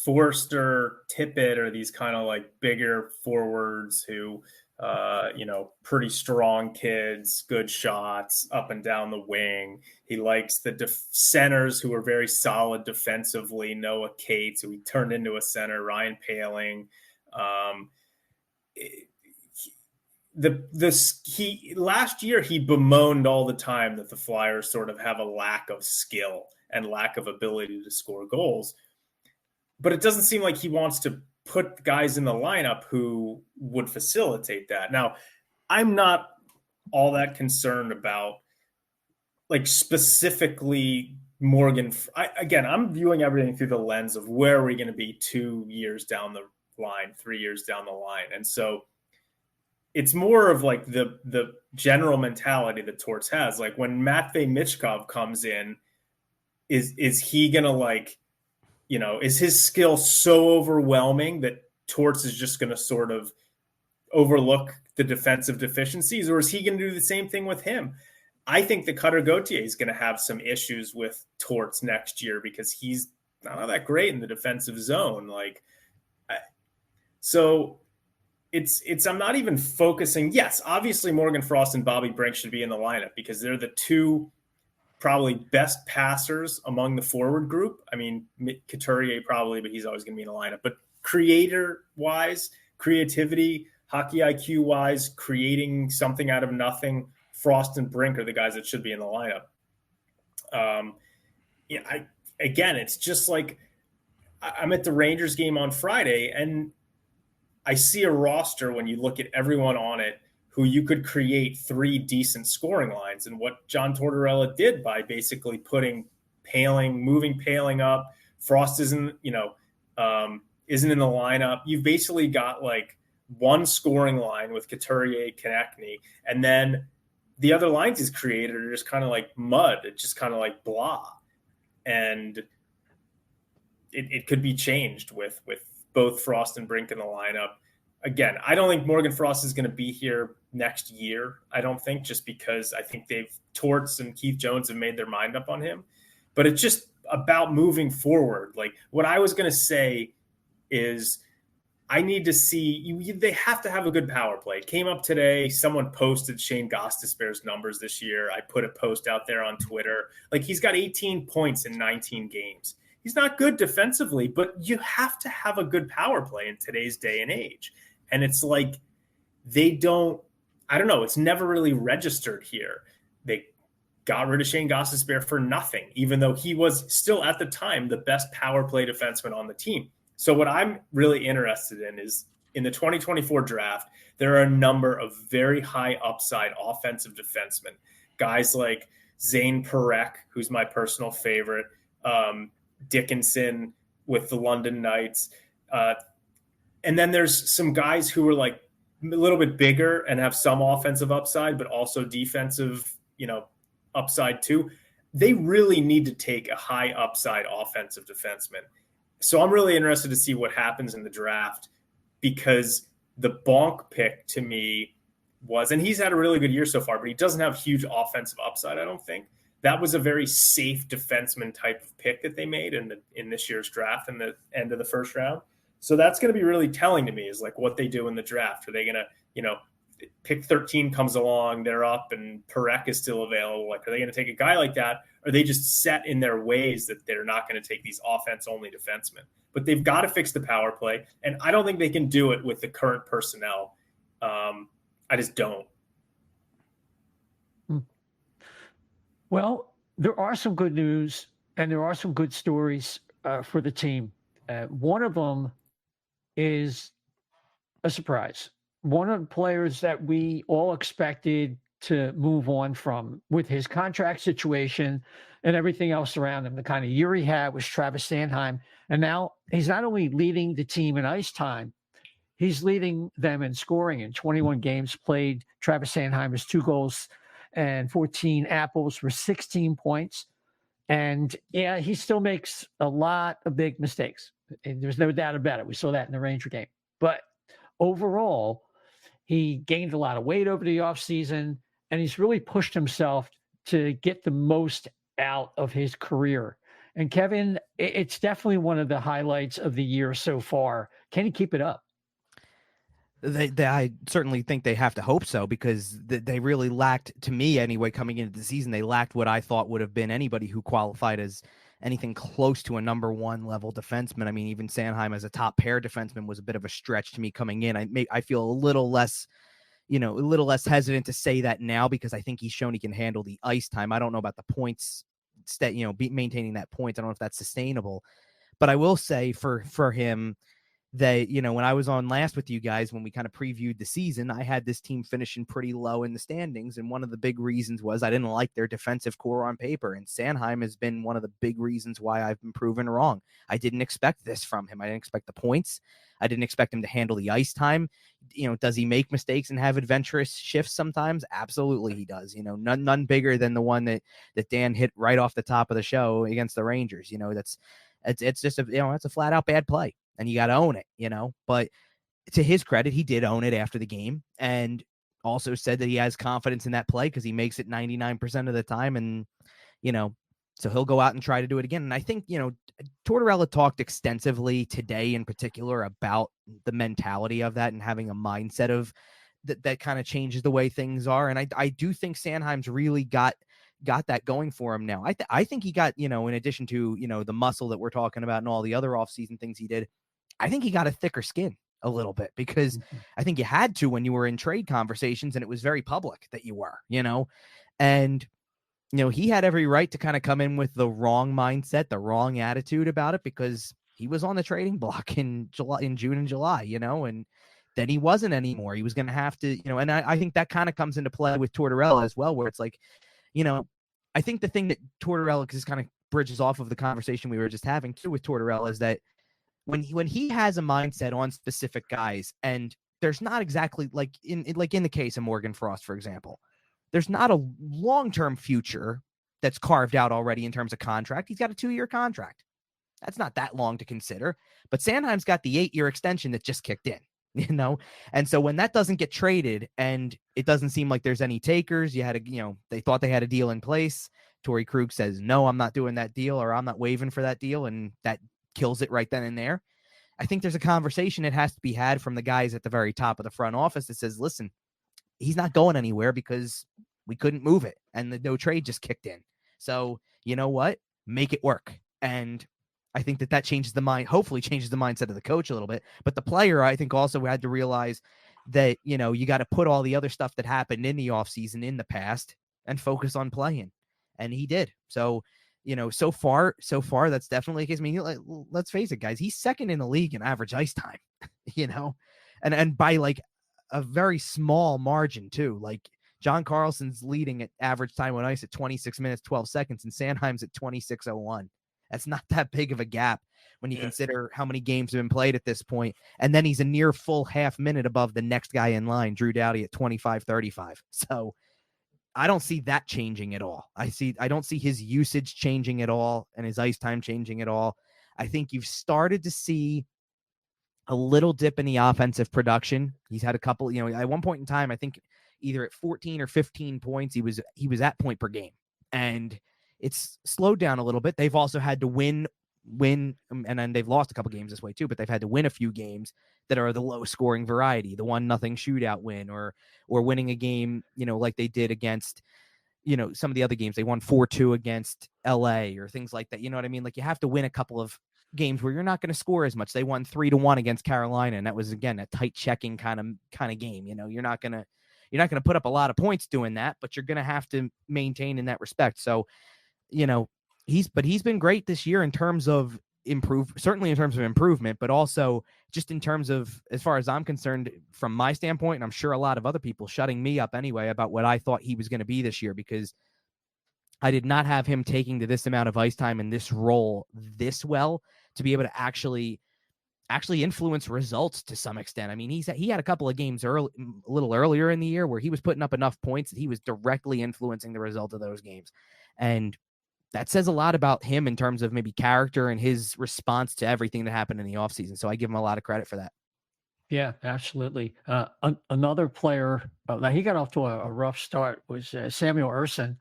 Forster, Tippett are these kind of like bigger forwards who, pretty strong kids, good shots up and down the wing. He likes the centers who are very solid defensively. Noah Cates, who he turned into a center, Ryan Paling. Last year he bemoaned all the time that the Flyers sort of have a lack of skill and lack of ability to score goals. But it doesn't seem like he wants to put guys in the lineup who would facilitate that. Now, I'm not all that concerned about, like, specifically Morgan. I'm viewing everything through the lens of where are we going to be 2 years down the line, 3 years down the line. And so it's more of like the general mentality that Torts has. Like, when Matvei Michkov comes in, is he going to is his skill so overwhelming that Torts is just going to sort of overlook the defensive deficiencies, or is he going to do the same thing with him? I think that Cutter Gauthier is going to have some issues with Torts next year because he's not that great in the defensive zone. So it's I'm not even focusing. Yes, obviously Morgan Frost and Bobby Brink should be in the lineup because they're the two probably best passers among the forward group. I mean, Couturier probably, but he's always going to be in the lineup. But creator-wise, creativity, hockey IQ-wise, creating something out of nothing, Frost and Brink are the guys that should be in the lineup. It's just like I'm at the Rangers game on Friday, and I see a roster when you look at everyone on it who you could create 3 decent scoring lines. And what John Tortorella did by basically moving Paling up, Frost isn't in the lineup. You've basically got like one scoring line with Couturier, Konechny, and then the other lines he's created are just kind of like mud. It's just kind of like blah. And it could be changed with both Frost and Brink in the lineup. Again, I don't think Morgan Frost is going to be here next year. I don't think, just because I think Torts and Keith Jones have made their mind up on him. But it's just about moving forward. Like, what I was going to say is I need to see they have to have a good power play. It came up today. Someone posted Shane Gostisbehere's numbers this year. I put a post out there on Twitter. Like, he's got 18 points in 19 games. He's not good defensively, but you have to have a good power play in today's day and age. And it's like I don't know, it's never really registered here. They got rid of Shane Gostisbehere for nothing, even though he was still at the time the best power play defenseman on the team. So what I'm really interested in is in the 2024 draft, there are a number of very high upside offensive defensemen, guys like Zane Perek, who's my personal favorite, Dickinson with the London Knights. And then there's some guys who are like a little bit bigger and have some offensive upside, but also defensive, upside too. They really need to take a high upside offensive defenseman. So I'm really interested to see what happens in the draft, because the Bonk pick to me was, and he's had a really good year so far, but he doesn't have huge offensive upside, I don't think. That was a very safe defenseman type of pick that they made in this year's draft in the end of the first round. So that's going to be really telling to me, is like what they do in the draft. Are they going to, pick 13 comes along, they're up, and Perek is still available? Like, are they going to take a guy like that? Or are they just set in their ways that they're not going to take these offense-only defensemen? But they've got to fix the power play, and I don't think they can do it with the current personnel. I just don't. Well, there are some good news, and there are some good stories for the team. One of them is a surprise. One of the players that we all expected to move on from with his contract situation and everything else around him, the kind of year he had, was Travis Sanheim. And now he's not only leading the team in ice time, he's leading them in scoring. In 21 games played, Travis Sanheim has 2 goals and 14 apples for 16 points. And yeah, he still makes a lot of big mistakes. There's no doubt about it. We saw that in the Ranger game. But overall, he gained a lot of weight over the offseason, and he's really pushed himself to get the most out of his career. And Kevin, it's definitely one of the highlights of the year so far. Can he keep it up? I certainly think they have to hope so, because they really lacked, to me anyway, coming into the season, they lacked what I thought would have been anybody who qualified as anything close to a number 1 level defenseman. I mean, even Sanheim as a top pair defenseman was a bit of a stretch to me coming in. I feel a little less hesitant to say that now, because I think he's shown he can handle the ice time. I don't know about the points, maintaining that points. I don't know if that's sustainable, but I will say for him, that, when I was on last with you guys, when we kind of previewed the season, I had this team finishing pretty low in the standings. And one of the big reasons was I didn't like their defensive core on paper. And Sanheim has been one of the big reasons why I've been proven wrong. I didn't expect this from him. I didn't expect the points. I didn't expect him to handle the ice time. Does he make mistakes and have adventurous shifts sometimes? Absolutely he does. None bigger than the one that Dan hit right off the top of the show against the Rangers. It's just it's a flat out bad play. And you got to own it, but to his credit, he did own it after the game, and also said that he has confidence in that play because he makes it 99% of the time. And, so he'll go out and try to do it again. And I think, Tortorella talked extensively today in particular about the mentality of that and having a mindset of that kind of changes the way things are. And I do think Sanheim's really got that going for him now. I think he got, in addition to, the muscle that we're talking about and all the other offseason things he did, I think he got a thicker skin a little bit, because I think you had to when you were in trade conversations, and it was very public that you were, and, he had every right to kind of come in with the wrong mindset, the wrong attitude about it, because he was on the trading block in June and July, and then he wasn't anymore. He was going to have to, and I think that kind of comes into play with Tortorella as well, where it's like, I think the thing that Tortorella just kind of bridges off of the conversation we were just having too with Tortorella is that when he has a mindset on specific guys, and there's not exactly like in the case of Morgan Frost, for example, there's not a long-term future that's carved out already in terms of contract. He's got a 2-year contract. That's not that long to consider, but Sanheim's got the 8-year extension that just kicked in. And so when that doesn't get traded and it doesn't seem like there's any takers, they thought they had a deal in place. Torrey Krug says, no, I'm not doing that deal, or I'm not waiving for that deal. And that kills it right then and there. I think there's a conversation that has to be had from the guys at the very top of the front office that says, listen, he's not going anywhere because we couldn't move it. And the no trade just kicked in. So you know what? Make it work. And I think that changes the mind, hopefully changes the mindset of the coach a little bit. But the player, I think, also had to realize that, you got to put all the other stuff that happened in the offseason in the past and focus on playing. And he did. So, so far, that's definitely the case. I mean, let's face it, guys, he's second in the league in average ice time, and by like a very small margin too. Like John Carlson's leading at average time on ice at 26 minutes, 12 seconds, and Sanheim's at 26:01. That's not that big of a gap when you consider how many games have been played at this point. And then he's a near full half minute above the next guy in line, Drew Doughty, at 25:35. So I don't see that changing at all. I don't see his usage changing at all and his ice time changing at all. I think you've started to see a little dip in the offensive production. He's had a couple, at one point in time, I think either at 14 or 15 points, he was at point per game. And it's slowed down a little bit. They've also had to win, and then they've lost a couple games this way too, but they've had to win a few games that are the low scoring variety, the 1-0 shootout win, or winning a game, like they did against, some of the other games. They won 4-2 against LA or things like that. You know what I mean? Like, you have to win a couple of games where you're not going to score as much. They won 3-1 against Carolina, and that was, again, a tight checking kind of game. You're not going to put up a lot of points doing that, but you're going to have to maintain in that respect. So, he's been great this year in terms of certainly in terms of improvement, but also just in terms of, as far as I'm concerned, from my standpoint, and I'm sure a lot of other people shutting me up anyway about what I thought he was going to be this year, because I did not have him taking to this amount of ice time in this role this well to be able to actually influence results to some extent. I mean, he had a couple of games a little earlier in the year where he was putting up enough points that he was directly influencing the result of those games. And that says a lot about him in terms of maybe character and his response to everything that happened in the offseason. So I give him a lot of credit for that. Yeah, absolutely. Another player, now he got off to a rough start, was Samuel Ersson,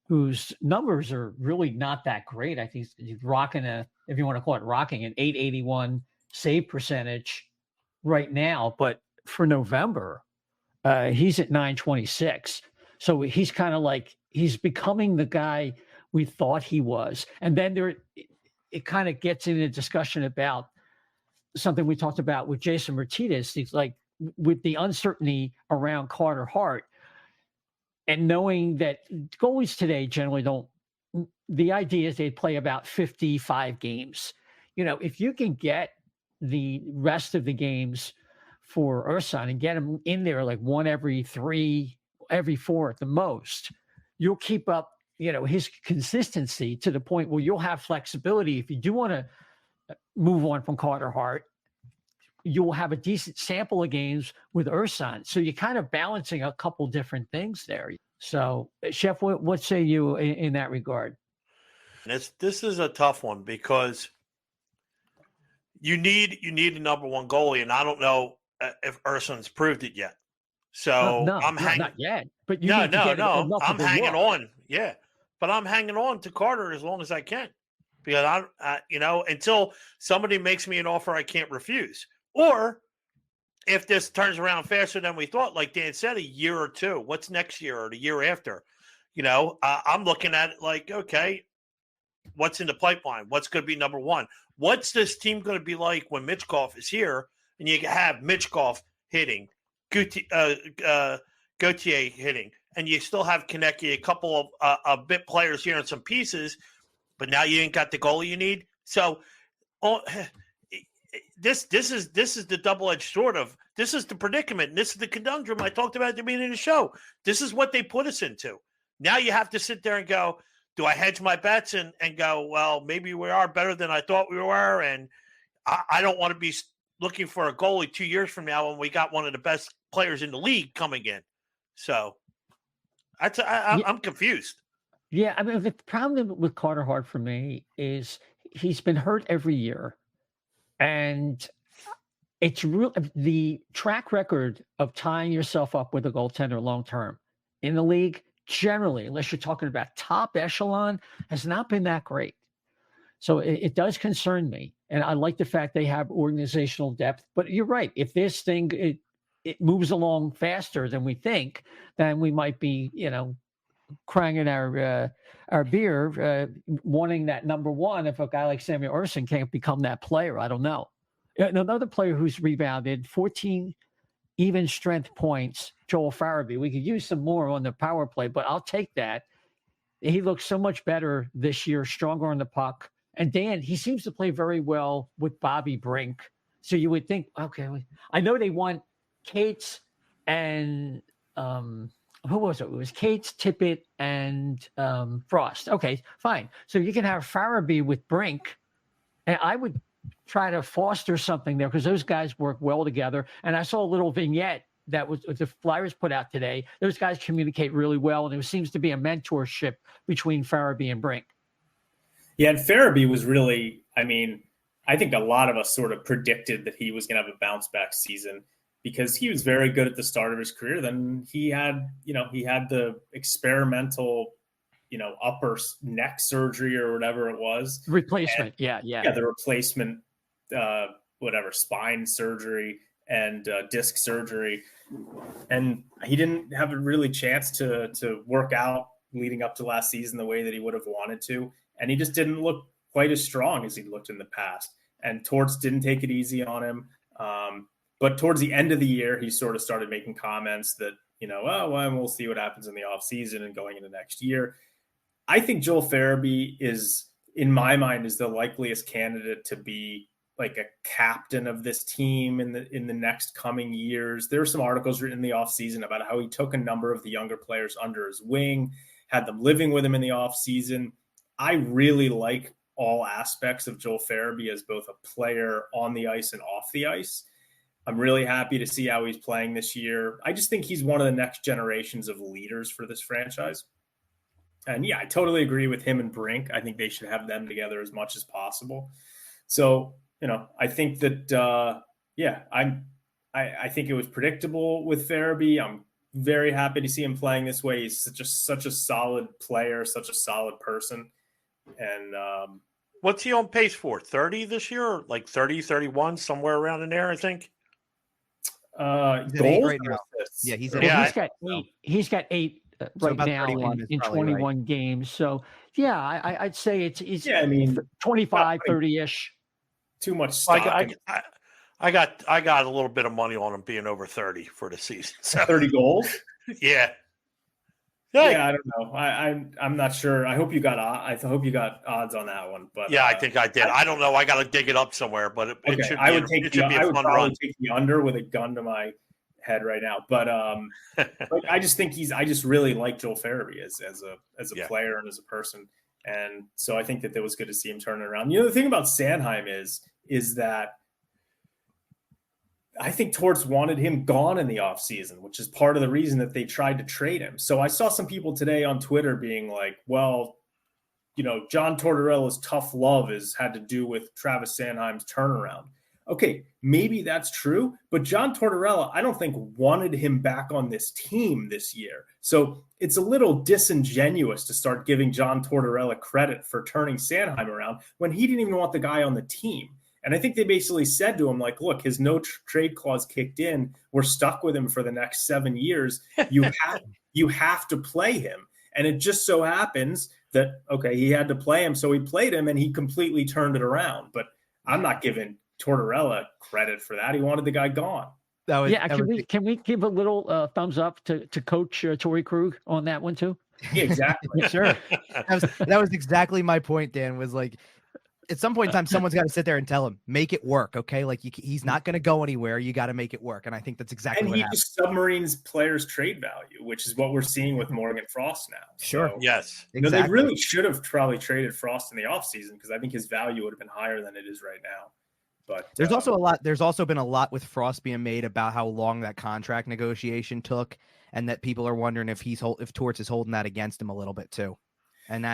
whose numbers are really not that great. I think he's rocking if you want to call it rocking, an .881 save percentage right now. But for November, he's at .926. So he's kind of like, he's becoming the guy we thought he was. And then it kind of gets into a discussion about something we talked about with Jason Martinez. It's like, with the uncertainty around Carter Hart, and knowing that goalies today generally don't, the idea is they play about 55 games. If you can get the rest of the games for Ersson and get him in there like one every 3, every 4 at the most, you'll keep up, his consistency to the point where you'll have flexibility. If you do want to move on from Carter Hart, you'll have a decent sample of games with Ersson. So you're kind of balancing a couple different things there. So, Chef, what say you in that regard? This is a tough one because you need a number one goalie, and I don't know if Ersson's proved it yet. So I'm hanging, not yet. But I'm hanging on. Yeah, but I'm hanging on to Carter as long as I can, because until somebody makes me an offer I can't refuse. Or if this turns around faster than we thought, like Dan said, a year or two, what's next year or the year after? I'm looking at it like, okay, what's in the pipeline? What's going to be number one? What's this team going to be like when Mitchkov is here and you have Mitchkov hitting, Gauthier hitting, and you still have Konecny, a couple of bit players here and some pieces, but now you ain't got the goalie you need. So, This is the double-edged sword of, this is the predicament, and this is the conundrum I talked about at the beginning of the show. This is what they put us into. Now you have to sit there and go, do I hedge my bets and go, well, maybe we are better than I thought we were, and I don't want to be looking for a goalie 2 years from now when we got one of the best players in the league coming in. So I'm confused. Yeah, I mean, the problem with Carter Hart for me is he's been hurt every year. And it's the track record of tying yourself up with a goaltender long-term in the league, generally, unless you're talking about top echelon, has not been that great. So it does concern me. And I like the fact they have organizational depth. But you're right. If this thing, it moves along faster than we think, then we might be, crying in our beer, wanting that number one. If a guy like Samuel Ersson can't become that player, I don't know. Another player who's rebounded 14 even strength points, Joel Farabee. We could use some more on the power play, but I'll take that. He looks so much better this year, stronger on the puck. And Dan, he seems to play very well with Bobby Brink. So you would think, okay, I know they want Cates and who was it? It was Cates, Tippett, and Frost. Okay, fine. So you can have Farabee with Brink, and I would try to foster something there because those guys work well together. And I saw a little vignette that was the Flyers put out today. Those guys communicate really well, and there seems to be a mentorship between Farabee and Brink. Yeah, and Farabee was really, I mean, I think a lot of us sort of predicted that he was going to have a bounce back season because he was very good at the start of his career. Then he had the experimental, upper neck surgery or whatever it was. Replacement. And, yeah. The replacement, spine surgery and disc surgery. And he didn't have a really chance to work out leading up to last season the way that he would have wanted to. And he just didn't look quite as strong as he looked in the past. And Torts didn't take it easy on him. But towards the end of the year, he sort of started making comments that, we'll see what happens in the offseason and going into next year. I think Joel Farabee is, in my mind, is the likeliest candidate to be like a captain of this team in the next coming years. There are some articles written in the offseason about how he took a number of the younger players under his wing, had them living with him in the offseason. I really like all aspects of Joel Farabee as both a player on the ice and off the ice. I'm really happy to see how he's playing this year. I just think he's one of the next generations of leaders for this franchise. And yeah, I totally agree with him and Brink. I think they should have them together as much as possible. So, I think that, I think it was predictable with Farabee. I'm very happy to see him playing this way. He's such a solid player, such a solid person. And what's he on pace for? 30 this year, or like 30, 31, somewhere around in there, I think. Goals right now. Yeah, he's at He's got 8. He's got 8 right now in 21 right. games. So yeah, I'd say it's 25, 30-ish. Too much stock. I got a little bit of money on him being over 30 for the season. So 30 goals? Yeah. Yeah, I don't know. I'm not sure. I hope you got odds on that one. But yeah, I think I did. I don't know. I got to dig it up somewhere. But it should be I would fun probably run. take the under with a gun to my head right now. But I just think I just really like Joel Farabee as a player and as a person. And so I think that it was good to see him turn it around. The thing about Sanheim is that I think Torts wanted him gone in the offseason, which is part of the reason that they tried to trade him. So I saw some people today on Twitter being like, well, John Tortorella's tough love had to do with Travis Sanheim's turnaround. Okay, maybe that's true, but John Tortorella, I don't think wanted him back on this team this year. So it's a little disingenuous to start giving John Tortorella credit for turning Sanheim around when he didn't even want the guy on the team. And I think they basically said to him, like, look, his no trade clause kicked in. We're stuck with him for the next 7 years. You have to play him. And it just so happens that, okay, he had to play him. So he played him and he completely turned it around. But I'm not giving Tortorella credit for that. He wanted the guy gone. Can we give a little thumbs up to Coach Torrey Krug on that one too? Yeah, exactly. Sure. That was exactly my point, Dan, was like, at some point in time, someone's got to sit there and tell him, make it work. Okay. Like he's not going to go anywhere. You got to make it work. And I think that's exactly what happened. And he just submarines players' trade value, which is what we're seeing with Morgan Frost now. Sure. So, yes. Exactly. They really should have probably traded Frost in the offseason because I think his value would have been higher than it is right now. But there's also been a lot with Frost being made about how long that contract negotiation took, and that people are wondering if Torts is holding that against him a little bit too. And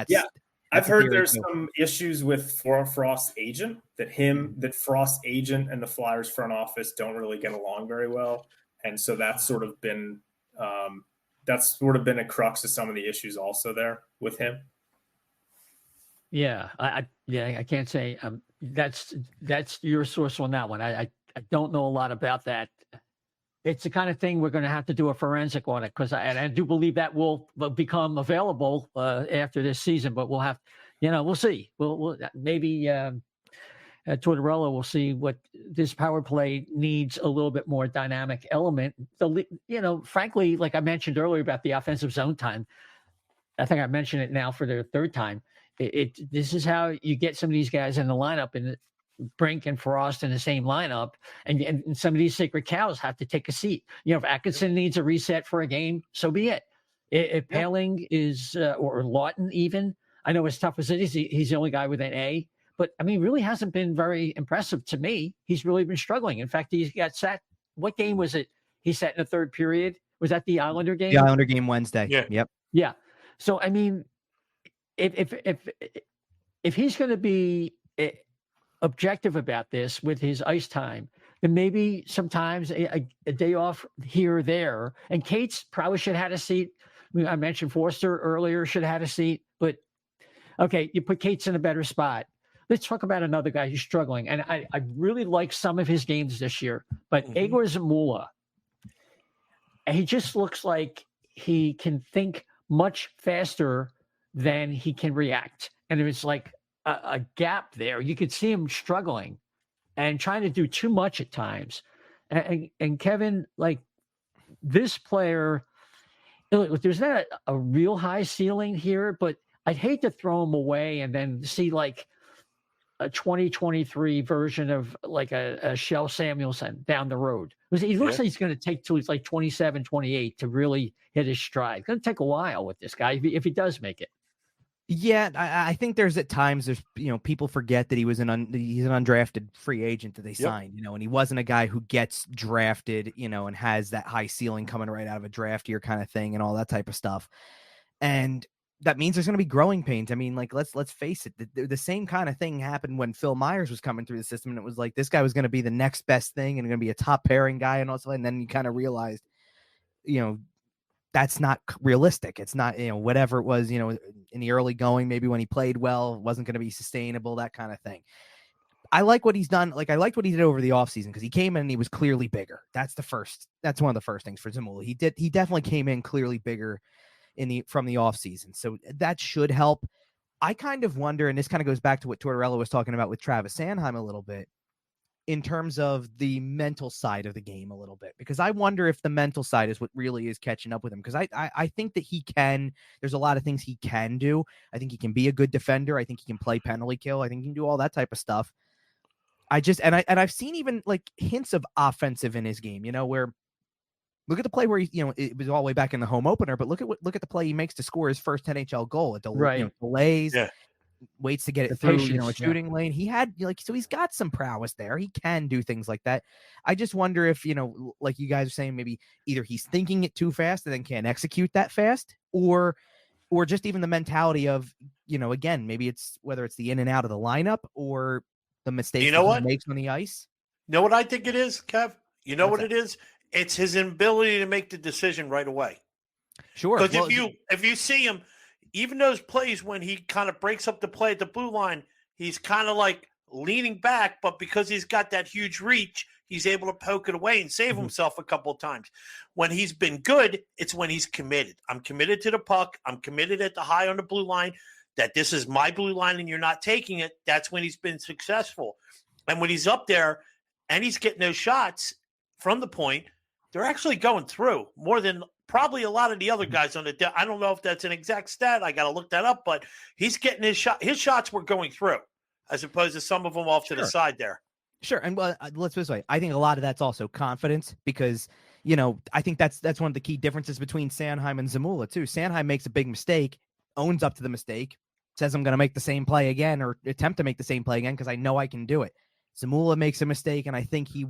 I've heard there's some issues with Frost's agent, that Frost's agent and the Flyers front office don't really get along very well. And so that's sort of been a crux of some of the issues also there with him. Yeah, I can't say that's your source on that one. I don't know a lot about that. It's the kind of thing we're going to have to do a forensic on it because I do believe that will become available after this season. But we'll have, we'll see. We'll maybe Tortorella will see what this power play needs a little bit more dynamic element. Frankly, like I mentioned earlier about the offensive zone time, I think I mentioned it now for the third time. This is how you get some of these guys in the lineup, and Brink and Frost in the same lineup, and some of these sacred cows have to take a seat. If Atkinson needs a reset for a game, so be it. If Paling is, or Lawton even, I know as tough as it is, he's the only guy with an A, but I mean, really hasn't been very impressive to me. He's really been struggling. In fact, he got sat. What game was it? He sat in the third period. Was that the Islander game? The Islander game Wednesday. Yeah. Yep. Yeah. So, I mean, if he's going to be objective about this with his ice time, then maybe sometimes a day off here or there. And Cates probably should have had a seat. I mentioned Forster earlier, should have had a seat. But, okay, you put Cates in a better spot. Let's talk about another guy who's struggling. And I really like some of his games this year. But Egor Zamula, he just looks like he can think much faster than he can react. And there's like a gap there. You could see him struggling and trying to do too much at times. And Kevin, like this player, there's not a real high ceiling here, but I'd hate to throw him away and then see like a 2023 version of like a Shell Samuelson down the road. He looks like he's going to take till he's like 27, 28 to really hit his stride. It's going to take a while with this guy if he does make it. Yeah, I think there's at times people forget that he's an undrafted free agent that they signed, and he wasn't a guy who gets drafted, and has that high ceiling coming right out of a draft year kind of thing and all that type of stuff. And that means there's going to be growing pains. I mean, like, let's face it. The same kind of thing happened when Phil Myers was coming through the system, and it was like, this guy was going to be the next best thing and going to be a top pairing guy and also, and then you kind of realized, that's not realistic. It's not, whatever it was, in the early going, maybe when he played well, it wasn't going to be sustainable, that kind of thing. I like what he's done. Like, I liked what he did over the offseason because he came in and he was clearly bigger. That's one of the first things for Zamula. He definitely came in clearly bigger from the offseason. So that should help. I kind of wonder, and this kind of goes back to what Tortorella was talking about with Travis Sanheim a little bit, in terms of the mental side of the game a little bit, because I wonder if the mental side is what really is catching up with him. Because I think that there's a lot of things he can do. I think he can be a good defender. I think he can play penalty kill. I think he can do all that type of stuff. I've seen even like hints of offensive in his game, where look at the play where it was all the way back in the home opener, but look at the play he makes to score his first NHL goal. It delays. Yeah. Waits to get it through, a shooting lane. He had so he's got some prowess there. He can do things like that. I just wonder if, like you guys are saying, maybe either he's thinking it too fast and then can't execute that fast, or just even the mentality of, again, maybe it's whether it's the in and out of the lineup or the mistakes he makes on the ice. You know what I think it is, Kev? You know what it is? It's his inability to make the decision right away. Sure. Because if you see him, even those plays when he kind of breaks up the play at the blue line, he's kind of like leaning back, but because he's got that huge reach, he's able to poke it away and save himself a couple of times. When he's been good, it's when he's committed. I'm committed to the puck. I'm committed at the high on the blue line, that this is my blue line and you're not taking it. That's when he's been successful. And when he's up there and he's getting those shots from the point, they're actually going through more than probably a lot of the other guys on the I don't know if that's an exact stat. I got to look that up, but he's getting his shot. His shots were going through as opposed to some of them off to the side there. Sure. And let's put it this way. I think a lot of that's also confidence because, I think that's one of the key differences between Sanheim and Zamula too. Sanheim makes a big mistake, owns up to the mistake, says I'm going to make the same play again or attempt to make the same play again because I know I can do it. Zamula makes a mistake and I think he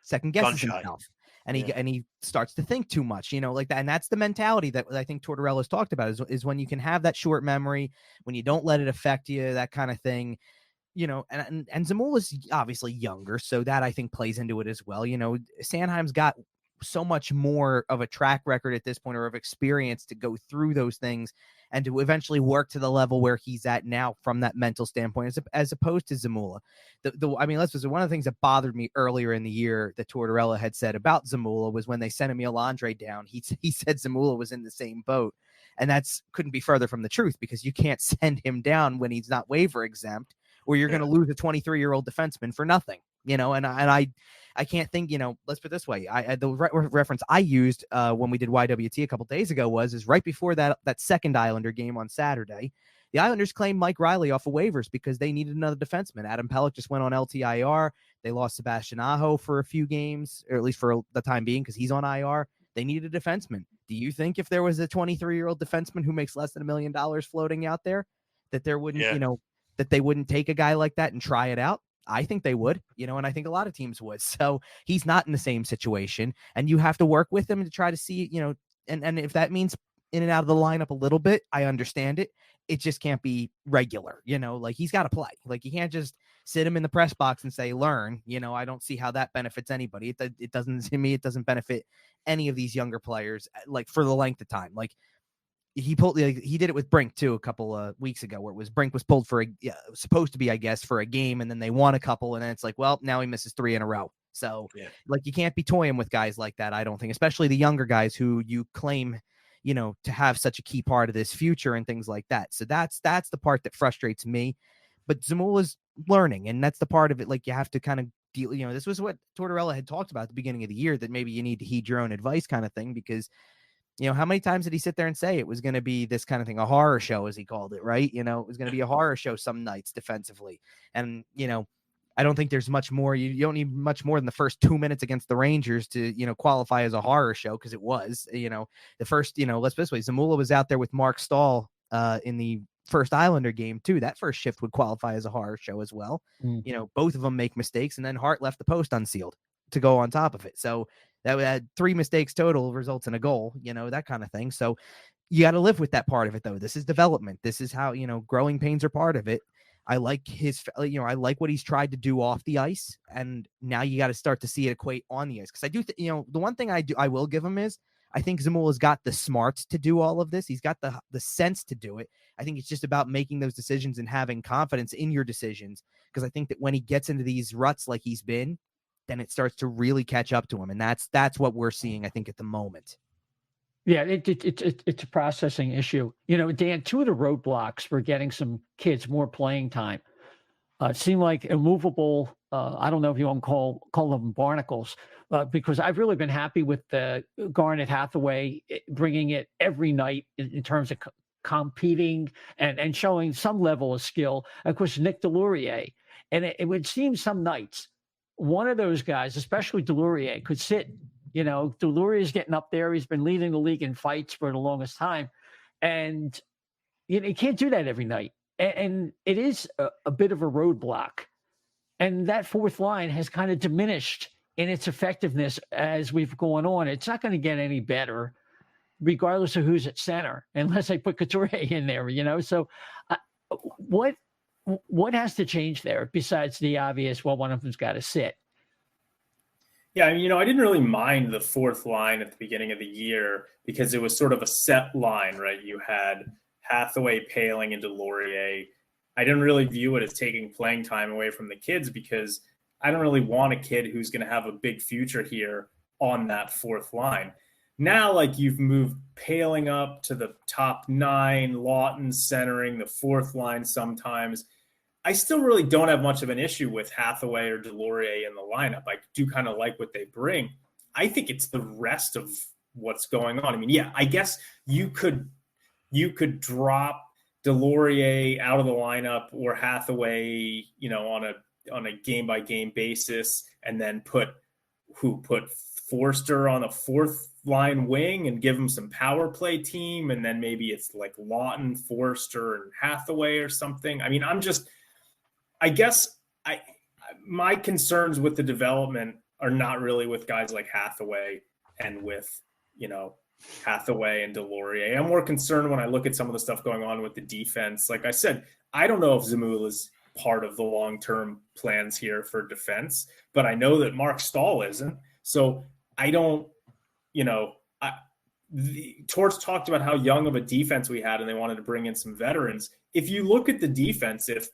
second guesses himself. And he starts to think too much, like that. And that's the mentality that I think Tortorella's talked about is when you can have that short memory, when you don't let it affect you, that kind of thing, and Zamula's obviously younger. So that I think plays into it as well. Sanheim's got so much more of a track record at this point or of experience to go through those things and to eventually work to the level where he's at now from that mental standpoint, as opposed to Zamula. Let's just, one of the things that bothered me earlier in the year that Tortorella had said about Zamula was when they sent Emil Andre down, he said Zamula was in the same boat. And couldn't be further from the truth because you can't send him down when he's not waiver exempt or you're going to lose a 23-year-old defenseman for nothing, and I can't think, let's put it this way. The reference I used when we did YWT a couple days ago was right before that second Islander game on Saturday, the Islanders claimed Mike Riley off of waivers because they needed another defenseman. Adam Pelech just went on LTIR. They lost Sebastian Aho for a few games, or at least for the time being, because he's on IR. They need a defenseman. Do you think if there was a 23-year-old defenseman who makes less than $1 million floating out there, that there wouldn't, that they wouldn't take a guy like that and try it out? I think they would, and I think a lot of teams would. So he's not in the same situation, and you have to work with him to try to see, and if that means in and out of the lineup a little bit, I understand it. It just can't be regular, like he's got to play. Like you can't just sit him in the press box and say, learn, I don't see how that benefits anybody. It doesn't, to me, it doesn't benefit any of these younger players, like for the length of time. Like he did it with Brink too, a couple of weeks ago, where it was Brink was pulled for supposed to be, I guess, for a game. And then they won a couple. And then it's like, well, now he misses 3 in a row. So like, you can't be toying with guys like that. I don't think, especially the younger guys who you claim, to have such a key part of this future and things like that. So that's the part that frustrates me, but Zamula's learning. And that's the part of it. Like you have to kind of deal, this was what Tortorella had talked about at the beginning of the year, that maybe you need to heed your own advice kind of thing, because how many times did he sit there and say it was going to be this kind of thing, a horror show, as he called it, right? It was going to be a horror show some nights defensively. And, I don't think there's much more. You don't need much more than the first 2 minutes against the Rangers to, qualify as a horror show, because it was, the first, let's put this way, Zamula was out there with Mark Stahl in the first Islander game too. That first shift would qualify as a horror show as well. Both of them make mistakes, and then Hart left the post unsealed to go on top of it. So that had 3 mistakes total results in a goal, that kind of thing. So you got to live with that part of it, though. This is development. This is how, growing pains are part of it. I like I like what he's tried to do off the ice, and now you got to start to see it equate on the ice. Because I do, the one thing I will give him is I think Zamula's got the smarts to do all of this. He's got the sense to do it. I think it's just about making those decisions and having confidence in your decisions. Because I think that when he gets into these ruts like he's been, then it starts to really catch up to him, and that's what we're seeing, I think, at the moment. Yeah, it's a processing issue. Dan, 2 of the roadblocks for getting some kids more playing time seem like immovable. I don't know if you want to call them barnacles, because I've really been happy with Garnet Hathaway bringing it every night in terms of competing and showing some level of skill. Of course, Nick Delorier, and it would seem some nights one of those guys, especially Delorier, could sit. Delorier's getting up there. He's been leading the league in fights for the longest time. And you can't do that every night. And it is a bit of a roadblock. And that fourth line has kind of diminished in its effectiveness as we've gone on. It's not going to get any better, regardless of who's at center, unless I put Couturier in there, So what has to change there besides the obvious, well, one of them's got to sit? Yeah, I didn't really mind the fourth line at the beginning of the year because it was sort of a set line, right? You had Hathaway, Paling, and Delorier. I didn't really view it as taking playing time away from the kids because I don't really want a kid who's going to have a big future here on that fourth line. Now, you've moved Paling up to the top 9, Lawton centering the fourth line sometimes. I still really don't have much of an issue with Hathaway or Delorier in the lineup. I do kind of like what they bring. I think it's the rest of what's going on. I guess you could drop Delorier out of the lineup or Hathaway, on a game by game basis, and then put Forster on a fourth line wing and give him some power play team, and then maybe it's like Lawton, Forster, and Hathaway or something. I guess my concerns with the development are not really with guys like Hathaway and with, Hathaway and Delorier. I'm more concerned when I look at some of the stuff going on with the defense. Like I said, I don't know if Zamula is part of the long-term plans here for defense, but I know that Mark Stahl isn't. So I don't, Torts talked about how young of a defense we had and they wanted to bring in some veterans. If you look at the defense, if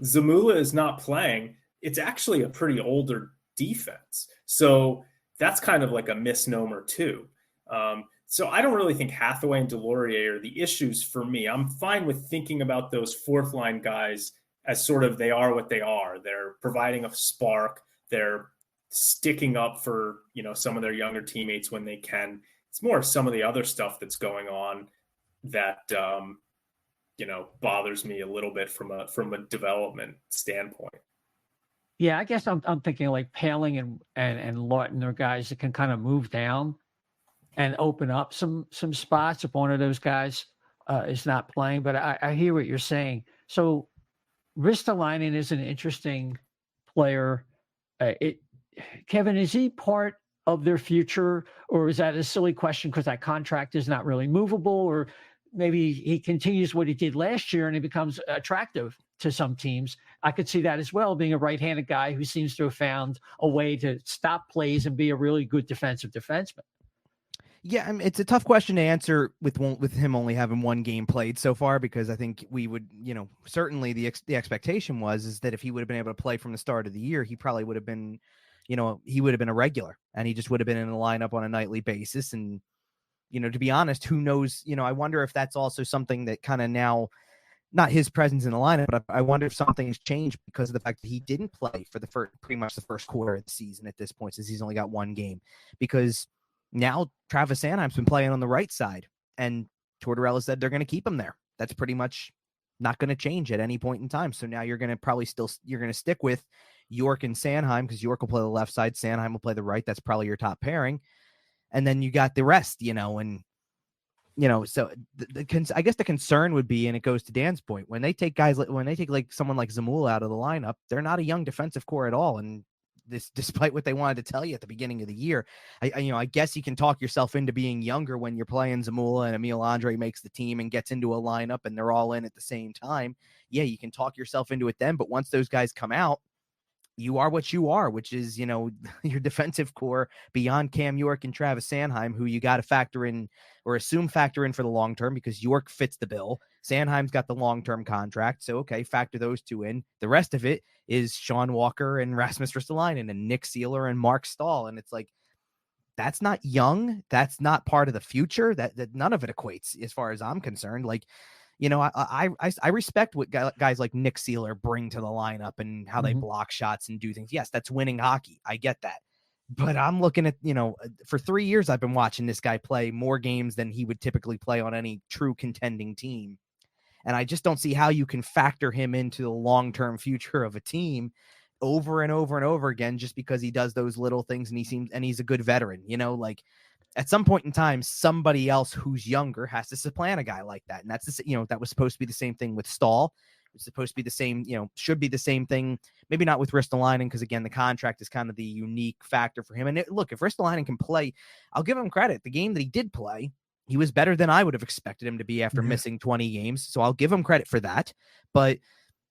Zamula is not playing, it's actually a pretty older defense. So that's kind of like a misnomer too. So I don't really think Hathaway and Delorier are the issues for me. I'm fine with thinking about those fourth line guys as sort of they are what they are. They're providing a spark. They're sticking up for, some of their younger teammates when they can. It's more some of the other stuff that's going on that, bothers me a little bit from a development standpoint. Yeah, I guess I'm thinking like Paling and Lawton are guys that can kind of move down and open up some spots if one of those guys is not playing. But I hear what you're saying. So Ristolainen is an interesting player. Kevin, is he part of their future, or is that a silly question because that contract is not really movable, or maybe he continues what he did last year and he becomes attractive to some teams? I could see that as well, being a right-handed guy who seems to have found a way to stop plays and be a really good defensive defenseman. Yeah, I mean, it's a tough question to answer with him only having one game played so far, because I think we would, certainly the expectation is that if he would have been able to play from the start of the year, he probably would have been, he would have been a regular, and he just would have been in the lineup on a nightly basis. And, to be honest, who knows, I wonder if that's also something that kind of now, not his presence in the lineup, but I wonder if something's changed because of the fact that he didn't play for pretty much the first quarter of the season at this point, since he's only got one game, because now Travis Sanheim's been playing on the right side, and Tortorella said they're going to keep him there. That's pretty much not going to change at any point in time. So now you're going to stick with York and Sanheim, because York will play the left side, Sanheim will play the right. That's probably your top pairing. And then you got the rest, so I guess the concern would be, and it goes to Dan's point, when they take like someone like Zamula out of the lineup, they're not a young defensive core at all. And this, despite what they wanted to tell you at the beginning of the year, I guess you can talk yourself into being younger when you're playing Zamula and Emil Andre makes the team and gets into a lineup and they're all in at the same time. Yeah, you can talk yourself into it then, but once those guys come out, you are what you are, which is, your defensive core beyond Cam York and Travis Sanheim, who you got to factor in for the long term, because York fits the bill. Sanheim's got the long-term contract. So, okay, factor those two in. The rest of it is Sean Walker and Rasmus Ristolainen and Nick Seeler and Mark Stahl. And it's like, that's not young. That's not part of the future. That none of it equates as far as I'm concerned. Like, I respect what guys like Nick Seeler bring to the lineup and how they block shots and do things. Yes, that's winning hockey. I get that. But I'm looking at, for 3 years, I've been watching this guy play more games than he would typically play on any true contending team. And I just don't see how you can factor him into the long-term future of a team over and over and over again, just because he does those little things and he's a good veteran, like at some point in time, somebody else who's younger has to supplant a guy like that. And that's, that was supposed to be the same thing with Stahl. It's supposed to be the same, should be the same thing. Maybe not with Ristolainen, because again, the contract is kind of the unique factor for him. And look, if Ristolainen can play, I'll give him credit. The game that he did play, he was better than I would have expected him to be after missing 20 games. So I'll give him credit for that. But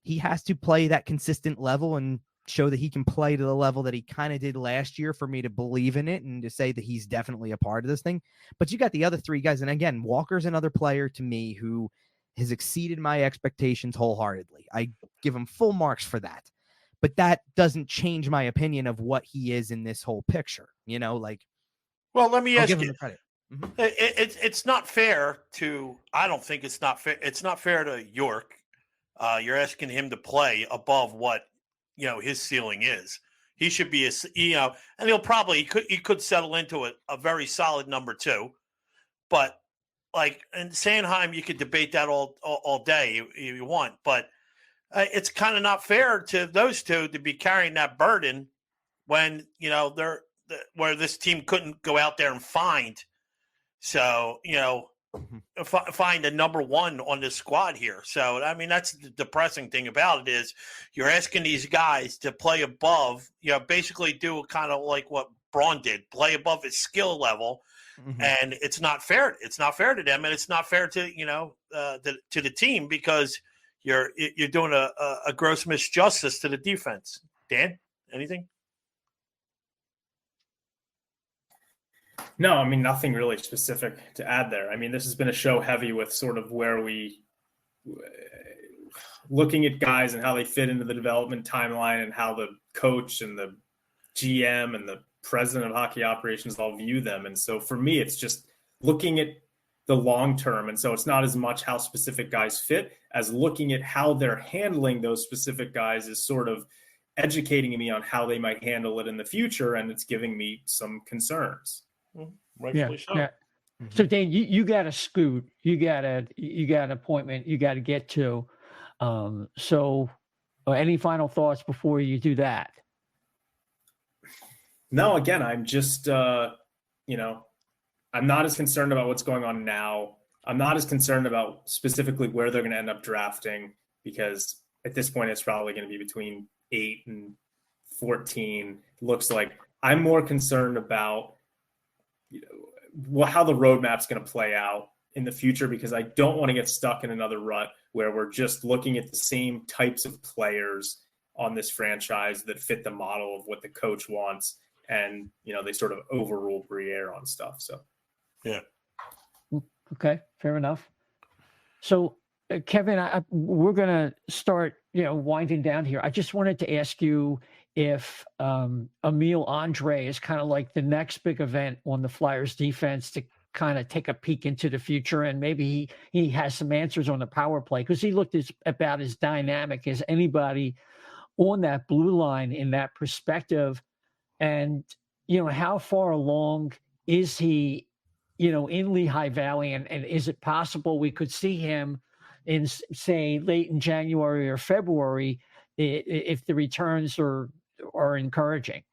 he has to play that consistent level and show that he can play to the level that he kind of did last year for me to believe in it and to say that he's definitely a part of this thing. But you got the other three guys. And again, Walker's another player to me who has exceeded my expectations wholeheartedly. I give him full marks for that. But that doesn't change my opinion of what he is in this whole picture. Well, let me ask you. Give him the credit. It's not fair to, I don't think it's not fair. It's not fair to York. You're asking him to play above what, his ceiling is. He should be and he could settle into a very solid number 2, but in Sanheim, you could debate that all day if you want, but it's kind of not fair to those two to be carrying that burden when, they're where this team couldn't go out there and find. So, find a number 1 on this squad here. So, I mean, that's the depressing thing about it is you're asking these guys to play above, basically do kind of like what Braun did, play above his skill level. And it's not fair. It's not fair to them. And it's not fair to, to the team, because you're doing a gross misjustice to the defense. Dan, anything? No, I mean, nothing really specific to add there. I mean, this has been a show heavy with sort of where we looking at guys and how they fit into the development timeline and how the coach and the GM and the president of hockey operations all view them. And so for me, it's just looking at the long term. And so it's not as much how specific guys fit as looking at how they're handling those specific guys is sort of educating me on how they might handle it in the future. And it's giving me some concerns. Rightfully so. Yeah. So Dane, you got a scoot, you got an appointment you got to get to. So any final thoughts before you do that? No, again, I'm just, I'm not as concerned about what's going on now. I'm not as concerned about specifically where they're going to end up drafting, because at this point it's probably going to be between 8 and 14. Looks like I'm more concerned about how the roadmap's going to play out in the future, because I don't want to get stuck in another rut where we're just looking at the same types of players on this franchise that fit the model of what the coach wants, and they sort of overrule Briere on stuff. So yeah. Okay, fair enough. So Kevin, we're going to start winding down here. I just wanted to ask you if Emil Andre is kind of like the next big event on the Flyers defense to kind of take a peek into the future, and maybe he has some answers on the power play, because he looked about as dynamic as anybody on that blue line in that perspective. And how far along is he in Lehigh Valley, and is it possible we could see him in, say, late in January or February if the returns are encouraging?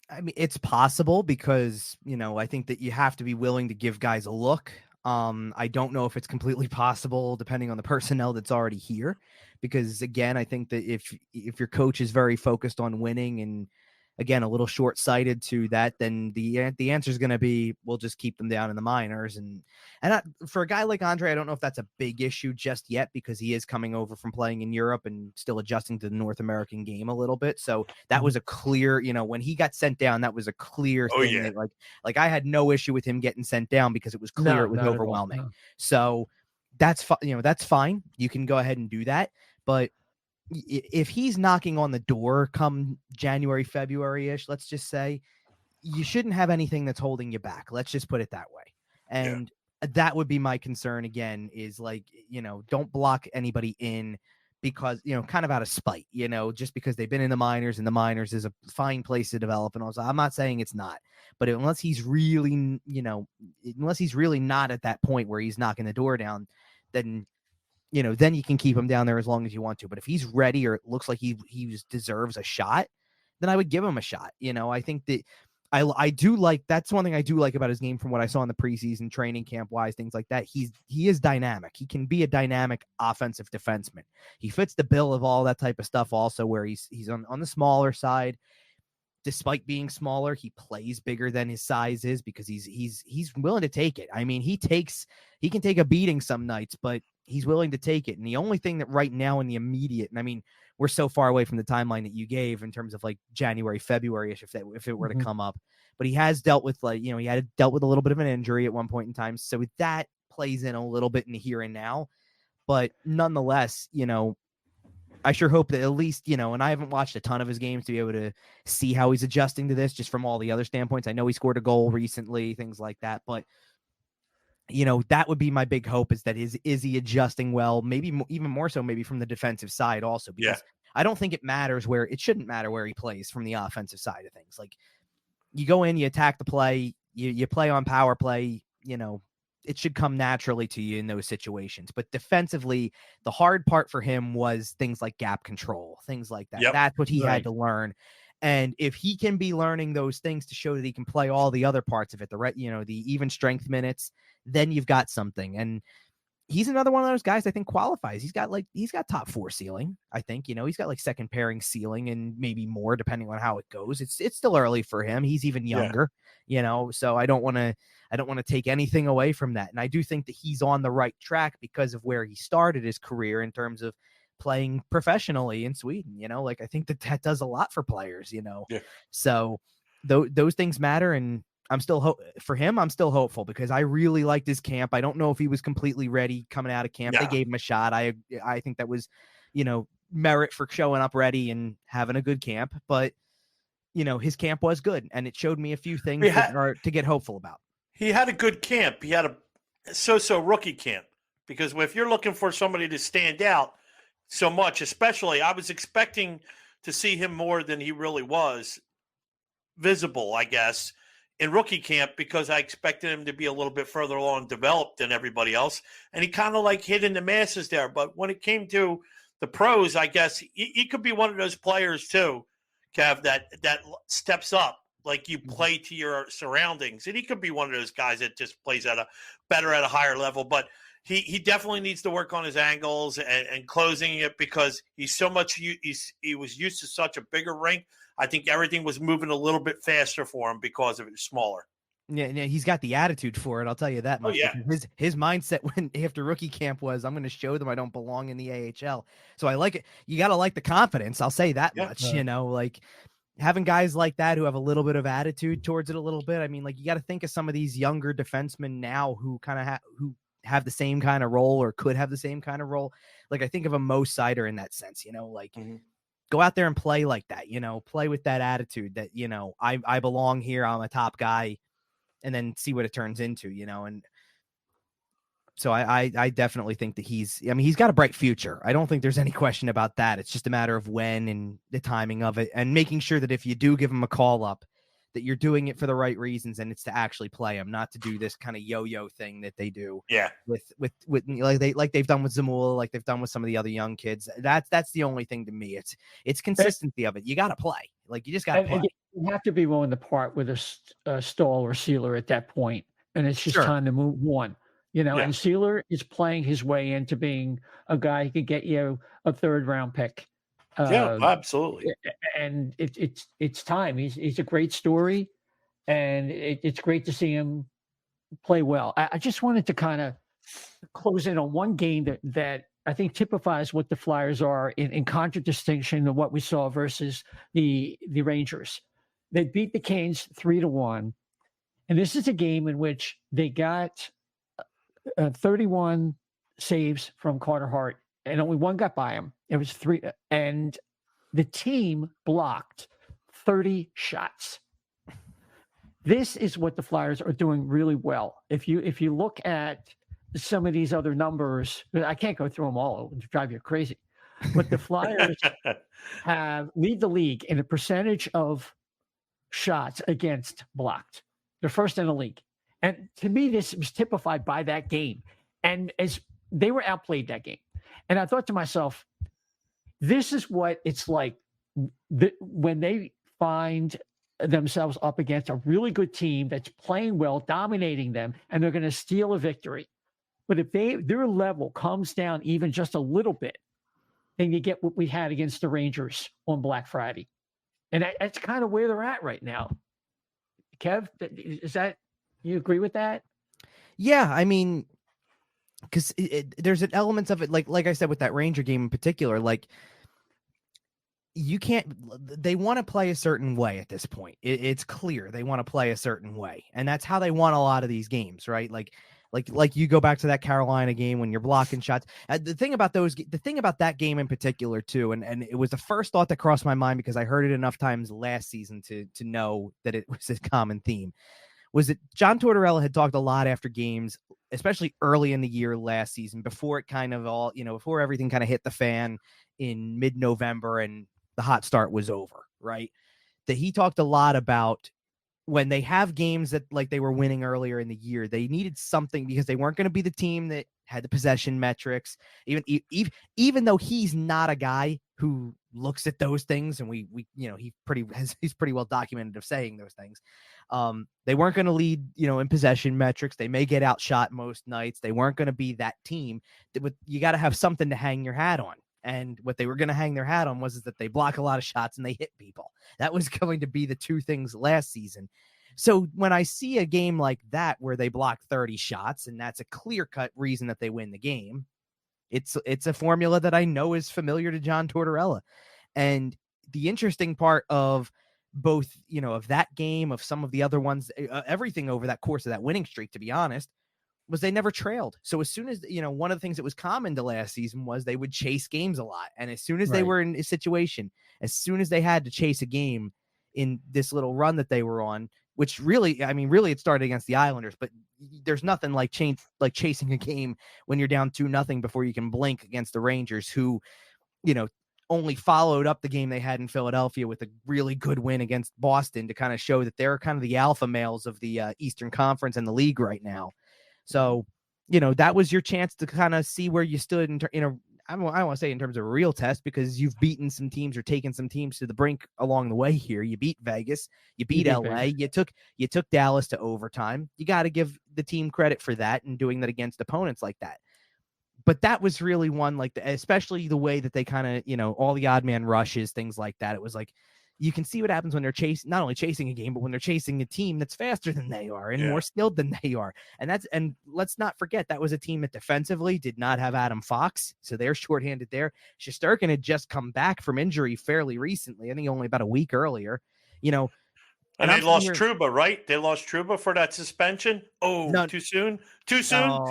I mean, it's possible, because, I think that you have to be willing to give guys a look. I don't know if it's completely possible depending on the personnel that's already here, because again, I think that if your coach is very focused on winning and again, a little short-sighted to that, then the answer is going to be, we'll just keep them down in the minors. And for a guy like Andre, I don't know if that's a big issue just yet, because he is coming over from playing in Europe and still adjusting to the North American game a little bit. So that was a clear, when he got sent down, that was a clear thing that like I had no issue with him getting sent down, because it was clear it was overwhelming. No. So that's that's fine. You can go ahead and do that. But if he's knocking on the door come January, February-ish, let's just say, you shouldn't have anything that's holding you back. Let's just put it that way. And that would be my concern again, is like, don't block anybody in because, kind of out of spite, just because they've been in the minors, and the minors is a fine place to develop. And also, I'm not saying it's not, but unless he's really, not at that point where he's knocking the door down, then then you can keep him down there as long as you want to. But if he's ready, or it looks like he deserves a shot, then I would give him a shot. I think that I do like, that's one thing I do like about his game from what I saw in the preseason, training camp wise, things like that. He is dynamic. He can be a dynamic offensive defenseman. He fits the bill of all that type of stuff also, where he's on the smaller side. Despite being smaller, he plays bigger than his size is, because he's willing to take it. I mean, he can take a beating some nights, but he's willing to take it. And the only thing that right now in the immediate, and I mean, we're so far away from the timeline that you gave in terms of like January, February-ish, if it were to come up, but he has dealt with he had dealt with a little bit of an injury at one point in time. So that plays in a little bit in the here and now, but nonetheless, I sure hope that at least, and I haven't watched a ton of his games to be able to see how he's adjusting to this, just from all the other standpoints. I know he scored a goal recently, things like that, but that would be my big hope, is that is he adjusting well, maybe even more so maybe from the defensive side also, because I don't think it shouldn't matter where he plays from the offensive side of things. Like, you go in, you attack the play, you play on power play, it should come naturally to you in those situations. But defensively, the hard part for him was things like gap control, things like that. That's what he had to learn. And if he can be learning those things to show that he can play all the other parts of it, the even strength minutes, then you've got something. And he's another one of those guys I think qualifies. He's got top 4 ceiling. I think, he's got like second pairing ceiling and maybe more depending on how it goes. It's still early for him. He's even younger, so I don't want to take anything away from that. And I do think that he's on the right track because of where he started his career in terms of playing professionally in Sweden. Like, I think that does a lot for players, So those things matter. And I'm still for him. I'm still hopeful, because I really liked his camp. I don't know if he was completely ready coming out of camp. They gave him a shot. I think that was, merit for showing up ready and having a good camp. But, his camp was good, and it showed me a few things to get hopeful about. He had a good camp. He had a so rookie camp, because if you're looking for somebody to stand out so much, especially, I was expecting to see him more than he really was visible, I guess, in rookie camp, because I expected him to be a little bit further along developed than everybody else. And he kind of like hid in the masses there. But when it came to the pros, I guess he could be one of those players too, Kev, that steps up Like you play to your surroundings, and he could be one of those guys that just plays better at a higher level. But he definitely needs to work on his angles and closing it, because he's so much. He was used to such a bigger rink. I think everything was moving a little bit faster for him because of it smaller. Yeah, he's got the attitude for it. I'll tell you that much. Oh, yeah. His mindset when after rookie camp was, I'm going to show them I don't belong in the AHL. So I like it. You got to like the confidence. I'll say that much. You know, like having guys like that who have a little bit of attitude towards it a little bit. I mean, like you got to think of some of these younger defensemen now who kind of who have the same kind of role or could have the same kind of role. Like I think of a Mo Sider in that sense. You know, like. Go out there and play like that, you know, play with that attitude that, you know, I belong here. I'm a top guy, and then see what it turns into, you know? And so I definitely think that he's got a bright future. I don't think there's any question about that. It's just a matter of when and the timing of it, and making sure that if you do give him a call up, that you're doing it for the right reasons, and it's to actually play him, not to do this kind of yo-yo thing that they do. Yeah. With like they've done with Zamula, like they've done with some of the other young kids. That's the only thing to me. It's consistency of it. You got to play. Like you just got to play. You have to be willing to part with a Stahl or Sealer at that point, and it's just time to move on. You know, and Sealer is playing his way into being a guy who could get you a 3rd round pick. Absolutely. And it's time. He's a great story, and it's great to see him play well. I just wanted to kind of close in on one game that I think typifies what the Flyers are in contradistinction to what we saw versus the Rangers. They beat the Canes 3-1, and this is a game in which they got 31 saves from Carter Hart, and only one got by him. It was 3, and the team blocked 30 shots. This is what the Flyers are doing really well. If you look at some of these other numbers, I can't go through them all; it would drive you crazy. But the Flyers lead the league in a percentage of shots against blocked. They're first in the league, and to me, this was typified by that game. And as they were outplayed that game, and I thought to myself, this is what it's like when they find themselves up against a really good team that's playing well, dominating them, and they're going to steal a victory. But if their level comes down even just a little bit, then you get what we had against the Rangers on Black Friday. And that's kind of where they're at right now. Kev, you agree with that? Yeah, I mean, because there's an element of it, like I said, with that Ranger game in particular, like you can't, they want to play a certain way at this point. It's clear they want to play a certain way, and that's how they won a lot of these games, right? Like you go back to that Carolina game when you're blocking shots. The thing about that game in particular too, and it was the first thought that crossed my mind because I heard it enough times last season to know that it was a common theme, was that John Tortorella had talked a lot after games, especially early in the year last season, before it kind of all, before everything kind of hit the fan in mid-November and the hot start was over, right? That he talked a lot about when they have games that like they were winning earlier in the year, they needed something because they weren't going to be the team that had the possession metrics, even though he's not a guy who looks at those things. And he's pretty well documented of saying those things. They weren't going to lead, in possession metrics. They may get outshot most nights. They weren't going to be that team. You got to have something to hang your hat on. And what they were going to hang their hat on was that they block a lot of shots and they hit people. That was going to be the two things last season. So when I see a game like that where they block 30 shots, and that's a clear-cut reason that they win the game, it's a formula that I know is familiar to John Tortorella. And the interesting part of both, of that game, of some of the other ones, everything over that course of that winning streak, to be honest, was they never trailed. So as soon as, one of the things that was common to last season was they would chase games a lot. And as soon as they were in a situation, as soon as they had to chase a game in this little run that they were on, which really it started against the Islanders, but there's nothing like chasing a game when you're down 2-0 before you can blink against the Rangers, who, only followed up the game they had in Philadelphia with a really good win against Boston to kind of show that they're kind of the alpha males of the Eastern Conference and the league right now. So, that was your chance to kind of see where you stood I don't want to say in terms of a real test, because you've beaten some teams or taken some teams to the brink along the way here. You beat Vegas, you beat LA, you took Dallas to overtime. You got to give the team credit for that and doing that against opponents like that. But that was really one, like, especially the way that they kind of, all the odd man rushes, things like that. It was like, you can see what happens when they're not only chasing a game, but when they're chasing a team that's faster than they are and more skilled than they are. And let's not forget, that was a team that defensively did not have Adam Fox. So they're shorthanded there. Shesterkin had just come back from injury fairly recently. I think only about a week earlier, And they lost Trouba, right? They lost Trouba for that suspension. Oh, no. Too soon? Too soon?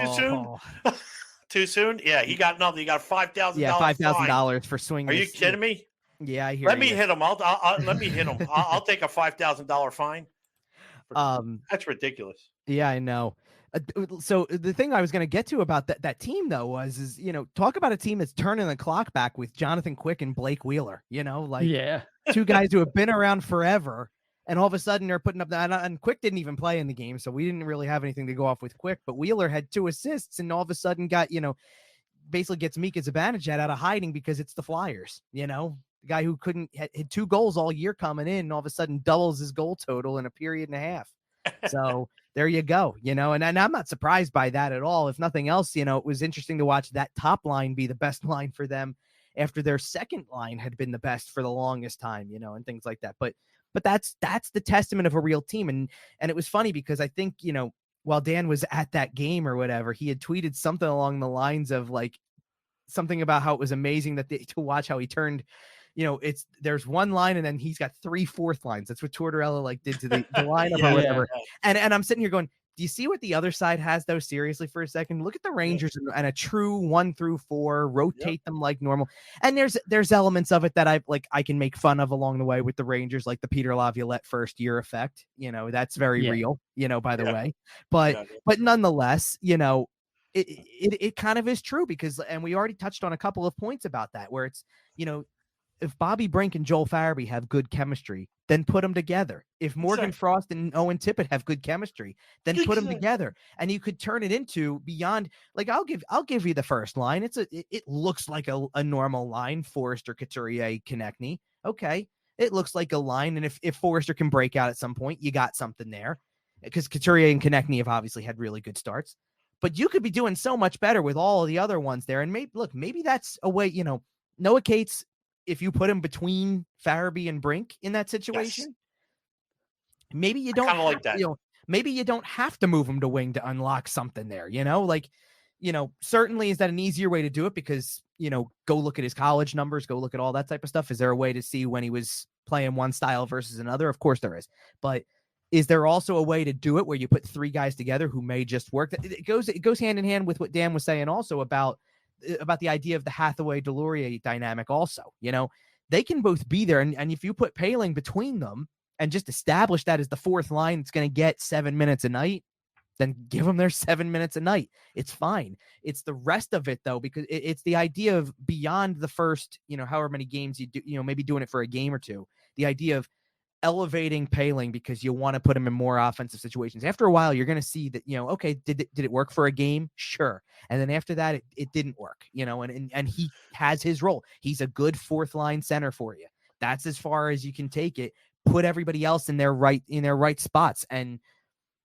Too soon? Yeah, he got nothing. He got $5,000. Yeah, $5,000 for swinging. Are you kidding me? Yeah, I hear. Let me hit him. Let me hit him. I'll take a $5,000 fine. That's ridiculous. Yeah, I know. So the thing I was going to get to about that team though was talk about a team that's turning the clock back with Jonathan Quick and Blake Wheeler. Two guys who have been around forever, and all of a sudden they're putting up and Quick didn't even play in the game, so we didn't really have anything to go off with Quick. But Wheeler had 2 assists, and all of a sudden got basically gets Mika Zibanejad out of hiding because it's the Flyers. The guy who had 2 goals all year coming in, and all of a sudden doubles his goal total in a period and a half. So there you go, and I'm not surprised by that at all. If nothing else, it was interesting to watch that top line be the best line for them after their second line had been the best for the longest time, and things like that. But that's the testament of a real team. And it was funny because I think, while Dan was at that game or whatever, he had tweeted something along the lines of like something about how it was amazing to watch how he turned, there's one line and then he's got 3 fourth lines. That's what Tortorella did to the lineup or whatever. And I'm sitting here going, do you see what the other side has though? Seriously, for a second, look at the Rangers and a true 1 through 4, rotate them like normal. And there's elements of it that I can make fun of along the way with the Rangers, like the Peter Laviolette first year effect. That's very real, by the way. But nonetheless, it kind of is true because, and we already touched on a couple of points about that, where it's, if Bobby Brink and Joel Farabee have good chemistry, then put them together. If Morgan Frost and Owen Tippett have good chemistry, then put them together. And you could turn it into beyond, I'll give you the first line. It looks like a normal line, Forrester, Couturier, Konechny. Okay. It looks like a line. And if Forrester can break out at some point, you got something there, because Couturier and Konechny have obviously had really good starts. But you could be doing so much better with all of the other ones there. And maybe that's a way, Noah Cates, if you put him between Farabee and Brink in that situation, maybe you don't like that. Maybe you don't have to move him to wing to unlock something there. Certainly is that an easier way to do it because, go look at his college numbers, go look at all that type of stuff. Is there a way to see when he was playing one style versus another? Of course there is. But is there also a way to do it where you put 3 guys together who may just work? It goes hand in hand with what Dan was saying also about the idea of the Hathaway-Delorier dynamic also. They can both be there, and if you put Poehling between them and just establish that as the fourth line that's going to get 7 minutes a night, then give them their 7 minutes a night. It's fine. It's the rest of it, though, because it's the idea of beyond the first, however many games you do, maybe doing it for a game or two, the idea of elevating Poehling because you want to put him in more offensive situations. After a while, you're going to see that, okay, did it work for a game? Sure. And then after that, it didn't work, and he has his role. He's a good fourth line center for you. That's as far as you can take it. Put everybody else in their right spots. And,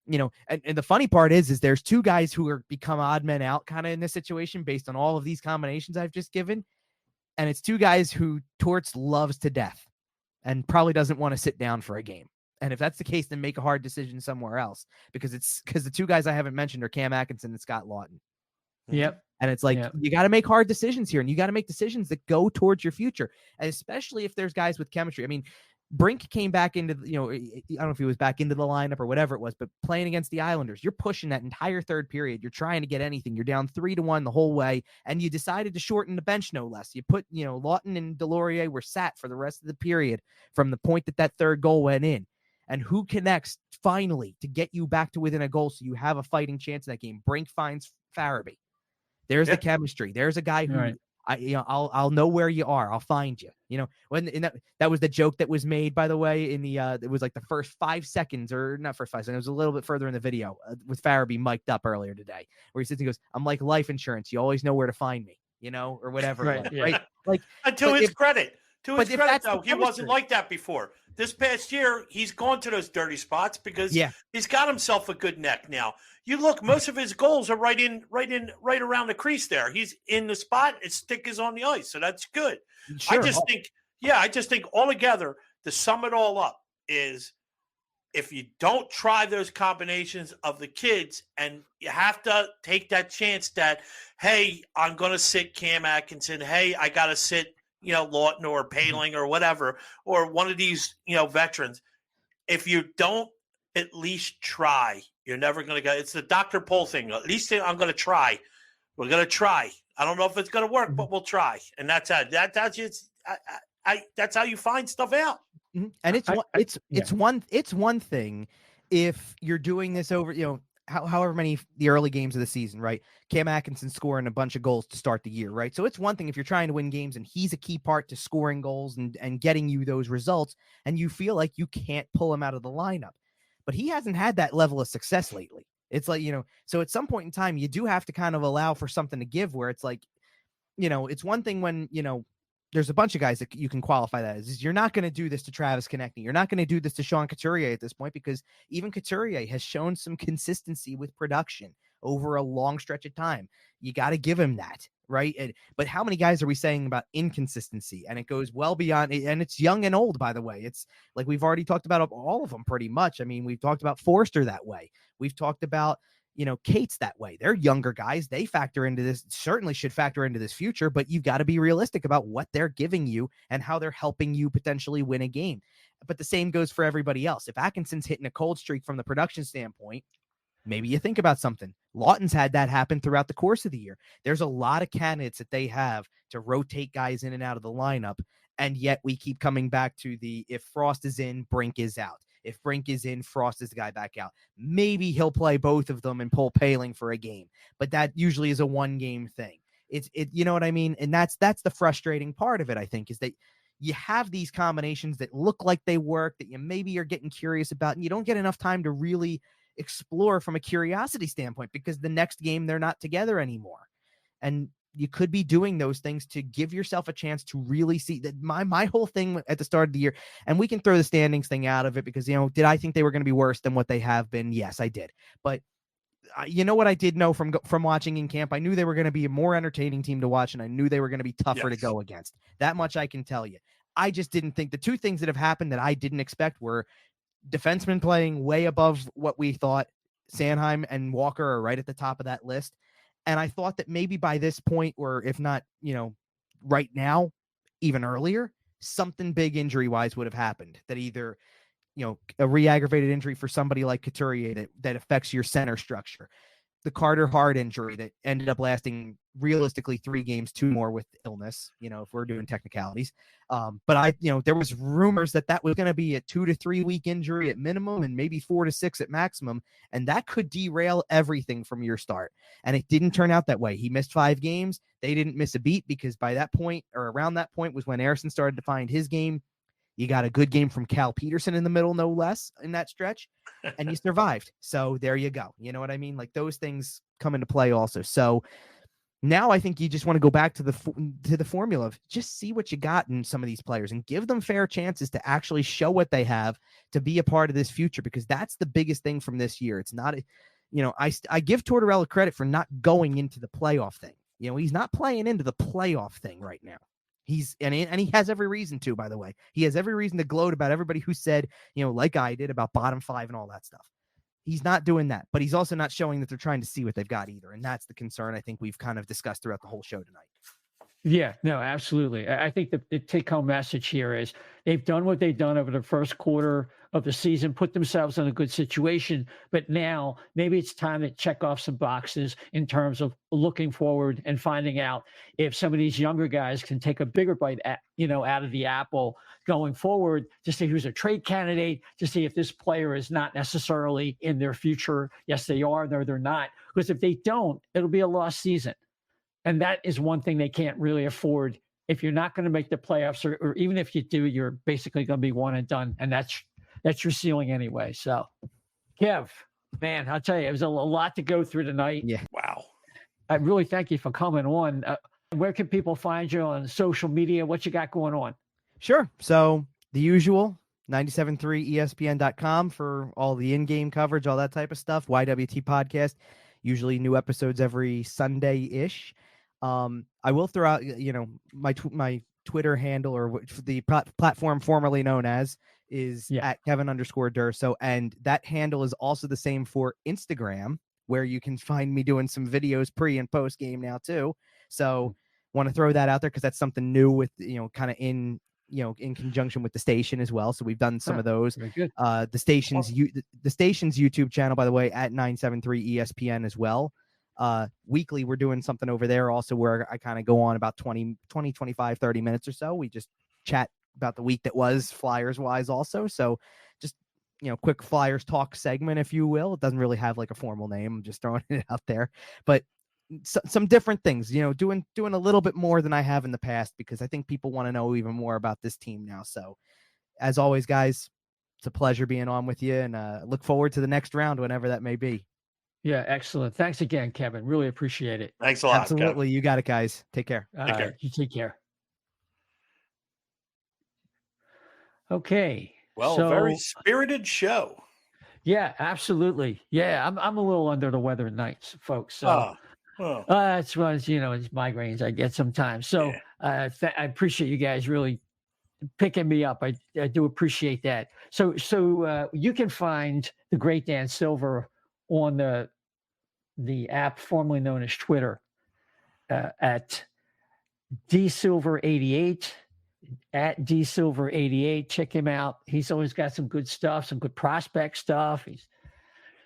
and the funny part is there's 2 guys who are become odd men out kind of in this situation based on all of these combinations I've just given. And it's 2 guys who Torts loves to death and probably doesn't want to sit down for a game. And if that's the case, then make a hard decision somewhere else, because the 2 guys I haven't mentioned are Cam Atkinson and Scott Lawton. Yep. And it's you got to make hard decisions here, and you got to make decisions that go towards your future, and especially if there's guys with chemistry. I mean, Brink came back into, I don't know if he was back into the lineup or whatever it was, but playing against the Islanders, you're pushing that entire third period. You're trying to get anything. You're down 3-1 the whole way, and you decided to shorten the bench no less. You put, Lawton and Delorier were sat for the rest of the period from the point that third goal went in. And who connects finally to get you back to within a goal so you have a fighting chance in that game? Brink finds Farabee. There's the chemistry. There's a guy who I'll know where you are. I'll find you. That was the joke that was made, by the way, in the it was like the first 5 seconds, or not first 5 seconds. It was a little bit further in the video with Farabee mic'd up earlier today, where he goes, "I'm like life insurance. You always know where to find me." or whatever. Right, it was, yeah. right? Like, And to but his if- credit, but if that's the though, he wasn't chemistry- like that before. This past year, he's gone to those dirty spots because he's got himself a good neck now. You look, most of his goals are right around the crease there. He's in the spot, his stick is on the ice, so that's good. Sure. I just think altogether, to sum it all up, is if you don't try those combinations of the kids, and you have to take that chance that, hey, I'm going to sit Cam Atkinson. Hey, I got to sit, Lawton or Paling or whatever, or one of these, veterans. If you don't at least try, you're never going to go. It's the Dr. Pol thing. At least I'm going to try. We're going to try. I don't know if it's going to work, but we'll try. And that's how that's how you find stuff out. And it's one thing if you're doing this over, however many the early games of the season, right? Cam Atkinson scoring a bunch of goals to start the year, right? So it's one thing if you're trying to win games and he's a key part to scoring goals and getting you those results, and you feel like you can't pull him out of the lineup. But he hasn't had that level of success lately. It's like, so at some point in time, you do have to kind of allow for something to give where it's like, it's one thing when, there's a bunch of guys that you can qualify that as. You're not going to do this to Travis Konechny. You're not going to do this to Sean Couturier at this point, because even Couturier has shown some consistency with production over a long stretch of time. You got to give him that, right? But how many guys are we saying about inconsistency? And it goes well beyond, and it's young and old, by the way. It's like we've already talked about all of them pretty much. I mean, we've talked about Forster that way. We've talked about, Cates that way. They're younger guys. They factor into this, certainly should factor into this future, but you've got to be realistic about what they're giving you and how they're helping you potentially win a game. But the same goes for everybody else. If Atkinson's hitting a cold streak from the production standpoint, maybe you think about something. Lawton's had that happen throughout the course of the year. There's a lot of candidates that they have to rotate guys in and out of the lineup, and yet we keep coming back to if Frost is in, Brink is out. If Brink is in, Frost is the guy back out. Maybe he'll play both of them and pull Paling for a game, but that usually is a one-game thing. You know what I mean? And that's the frustrating part of it, I think, is that you have these combinations that look like they work, that you maybe are getting curious about, and you don't get enough time to really explore from a curiosity standpoint, because the next game they're not together anymore. And you could be doing those things to give yourself a chance to really see that. My whole thing at the start of the year, and we can throw the standings thing out of it, because, did I think they were going to be worse than what they have been? Yes, I did. But what I did know from watching in camp, I knew they were going to be a more entertaining team to watch, and I knew they were going to be tougher to go against. That much I can tell you. I just didn't think the two things that have happened that I didn't expect were defensemen playing way above what we thought. Sanheim and Walker are right at the top of that list. And I thought that maybe by this point, or if not, right now, even earlier, something big injury-wise would have happened. That either, a re-aggravated injury for somebody like Couturier that affects your center structure. The Carter Hart injury that ended up lasting realistically 3 games, 2 more with illness, if we're doing technicalities. But there was rumors that was going to be a 2 to 3 week injury at minimum and maybe 4 to 6 at maximum. And that could derail everything from your start. And it didn't turn out that way. He missed 5 games. They didn't miss a beat, because by that point, or around that point, was when Ersson started to find his game. You got a good game from Cal Peterson in the middle, no less, in that stretch, and you survived. So there you go. You know what I mean? Like, those things come into play also. So now I think you just want to go back to the formula of just see what you got in some of these players and give them fair chances to actually show what they have to be a part of this future, because that's the biggest thing from this year. It's not, I give Tortorella credit for not going into the playoff thing. He's not playing into the playoff thing right now. And he has every reason to, by the way. He has every reason to gloat about everybody who said, like I did, about bottom 5 and all that stuff. He's not doing that, but he's also not showing that they're trying to see what they've got either. And that's the concern I think we've kind of discussed throughout the whole show tonight. Yeah, no, absolutely. I think the take-home message here is they've done what they've done over the first quarter of the season, put themselves in a good situation, but now maybe it's time to check off some boxes in terms of looking forward and finding out if some of these younger guys can take a bigger bite out of the apple going forward, to see who's a trade candidate, to see if this player is not necessarily in their future. Yes, they are. No, they're not. Because if they don't, it'll be a lost season. And that is one thing they can't really afford. If you're not going to make the playoffs, or even if you do, you're basically going to be one and done. And that's your ceiling anyway. So, Kev, man, I'll tell you, it was a lot to go through tonight. Yeah. Wow. I really thank you for coming on. Where can people find you on social media? What you got going on? Sure. So the usual 973ESPN.com for all the in-game coverage, all that type of stuff. YWT podcast, usually new episodes every Sunday-ish. I will throw out, my Twitter handle, or the platform formerly known as, is at Kevin_Durso. And that handle is also the same for Instagram, where you can find me doing some videos pre and post game now too. So want to throw that out there because that's something new with, kind of in conjunction with the station as well. So we've done some of those. Very good. The station's YouTube channel, by the way, at 973 ESPN as well. Weekly, we're doing something over there also where I kind of go on about 20, 25, 30 minutes or so. We just chat about the week that was Flyers wise also. So just, quick Flyers talk segment, if you will. It doesn't really have like a formal name. I'm just throwing it out there, but some different things, doing a little bit more than I have in the past, because I think people want to know even more about this team now. So as always, guys, it's a pleasure being on with you, and look forward to the next round, whenever that may be. Yeah, excellent. Thanks again, Kevin. Really appreciate it. Thanks a lot. Absolutely. Kevin. You got it, guys. Take care. Take care. You take care. Okay. Well, very spirited show. Yeah, absolutely. Yeah, I'm a little under the weather nights, folks. So that's what it's migraines I get sometimes. So I appreciate you guys really picking me up. I do appreciate that. So you can find the great Dan Silver on the app formerly known as Twitter at dsilver88. At dsilver88. Check him out. He's always got some good stuff, some good prospect stuff. He's,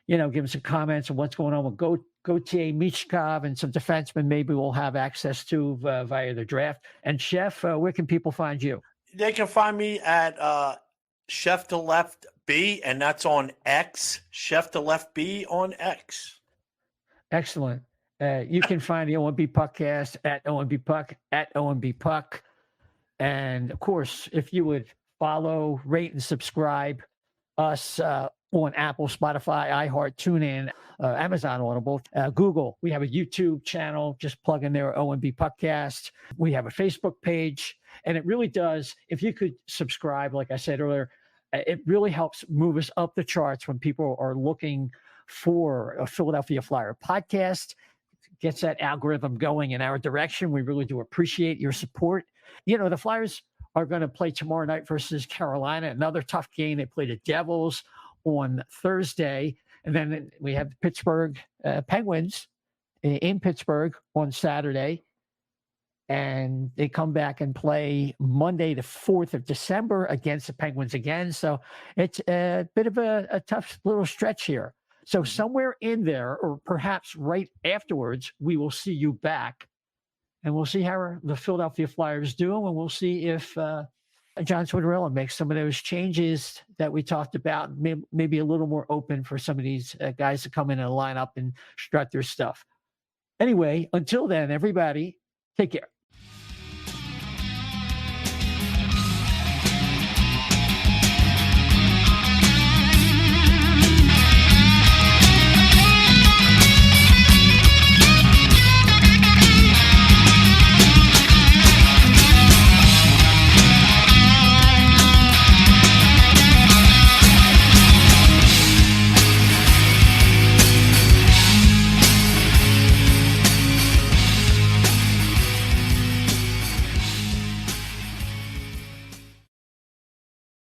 giving some comments on what's going on with Gautier Michkov and some defensemen maybe we'll have access to via the draft. And Chef, where can people find you? They can find me at Chef to Left B, and that's on X. Chef to Left B on X. Excellent. You can find the O&B Puckcast at O&B Puck, at O&B Puck. And of course, if you would follow, rate, and subscribe us on Apple, Spotify, iHeart, TuneIn, Amazon Audible, Google. We have a YouTube channel. Just plug in there, O&B Puckcast. We have a Facebook page. And it really does, if you could subscribe, like I said earlier, it really helps move us up the charts when people are looking for a Philadelphia Flyer podcast. Gets that algorithm going in our direction. We really do appreciate your support. The Flyers are going to play tomorrow night versus Carolina, another tough game. They play the Devils on Thursday. And then we have the Pittsburgh Penguins in Pittsburgh on Saturday. And they come back and play Monday, the 4th of December against the Penguins again. So it's a bit of a tough little stretch here. So somewhere in there, or perhaps right afterwards, we will see you back. And we'll see how the Philadelphia Flyers do. And we'll see if John Tortorella makes some of those changes that we talked about, maybe a little more open for some of these guys to come in and line up and strut their stuff. Anyway, until then, everybody, take care.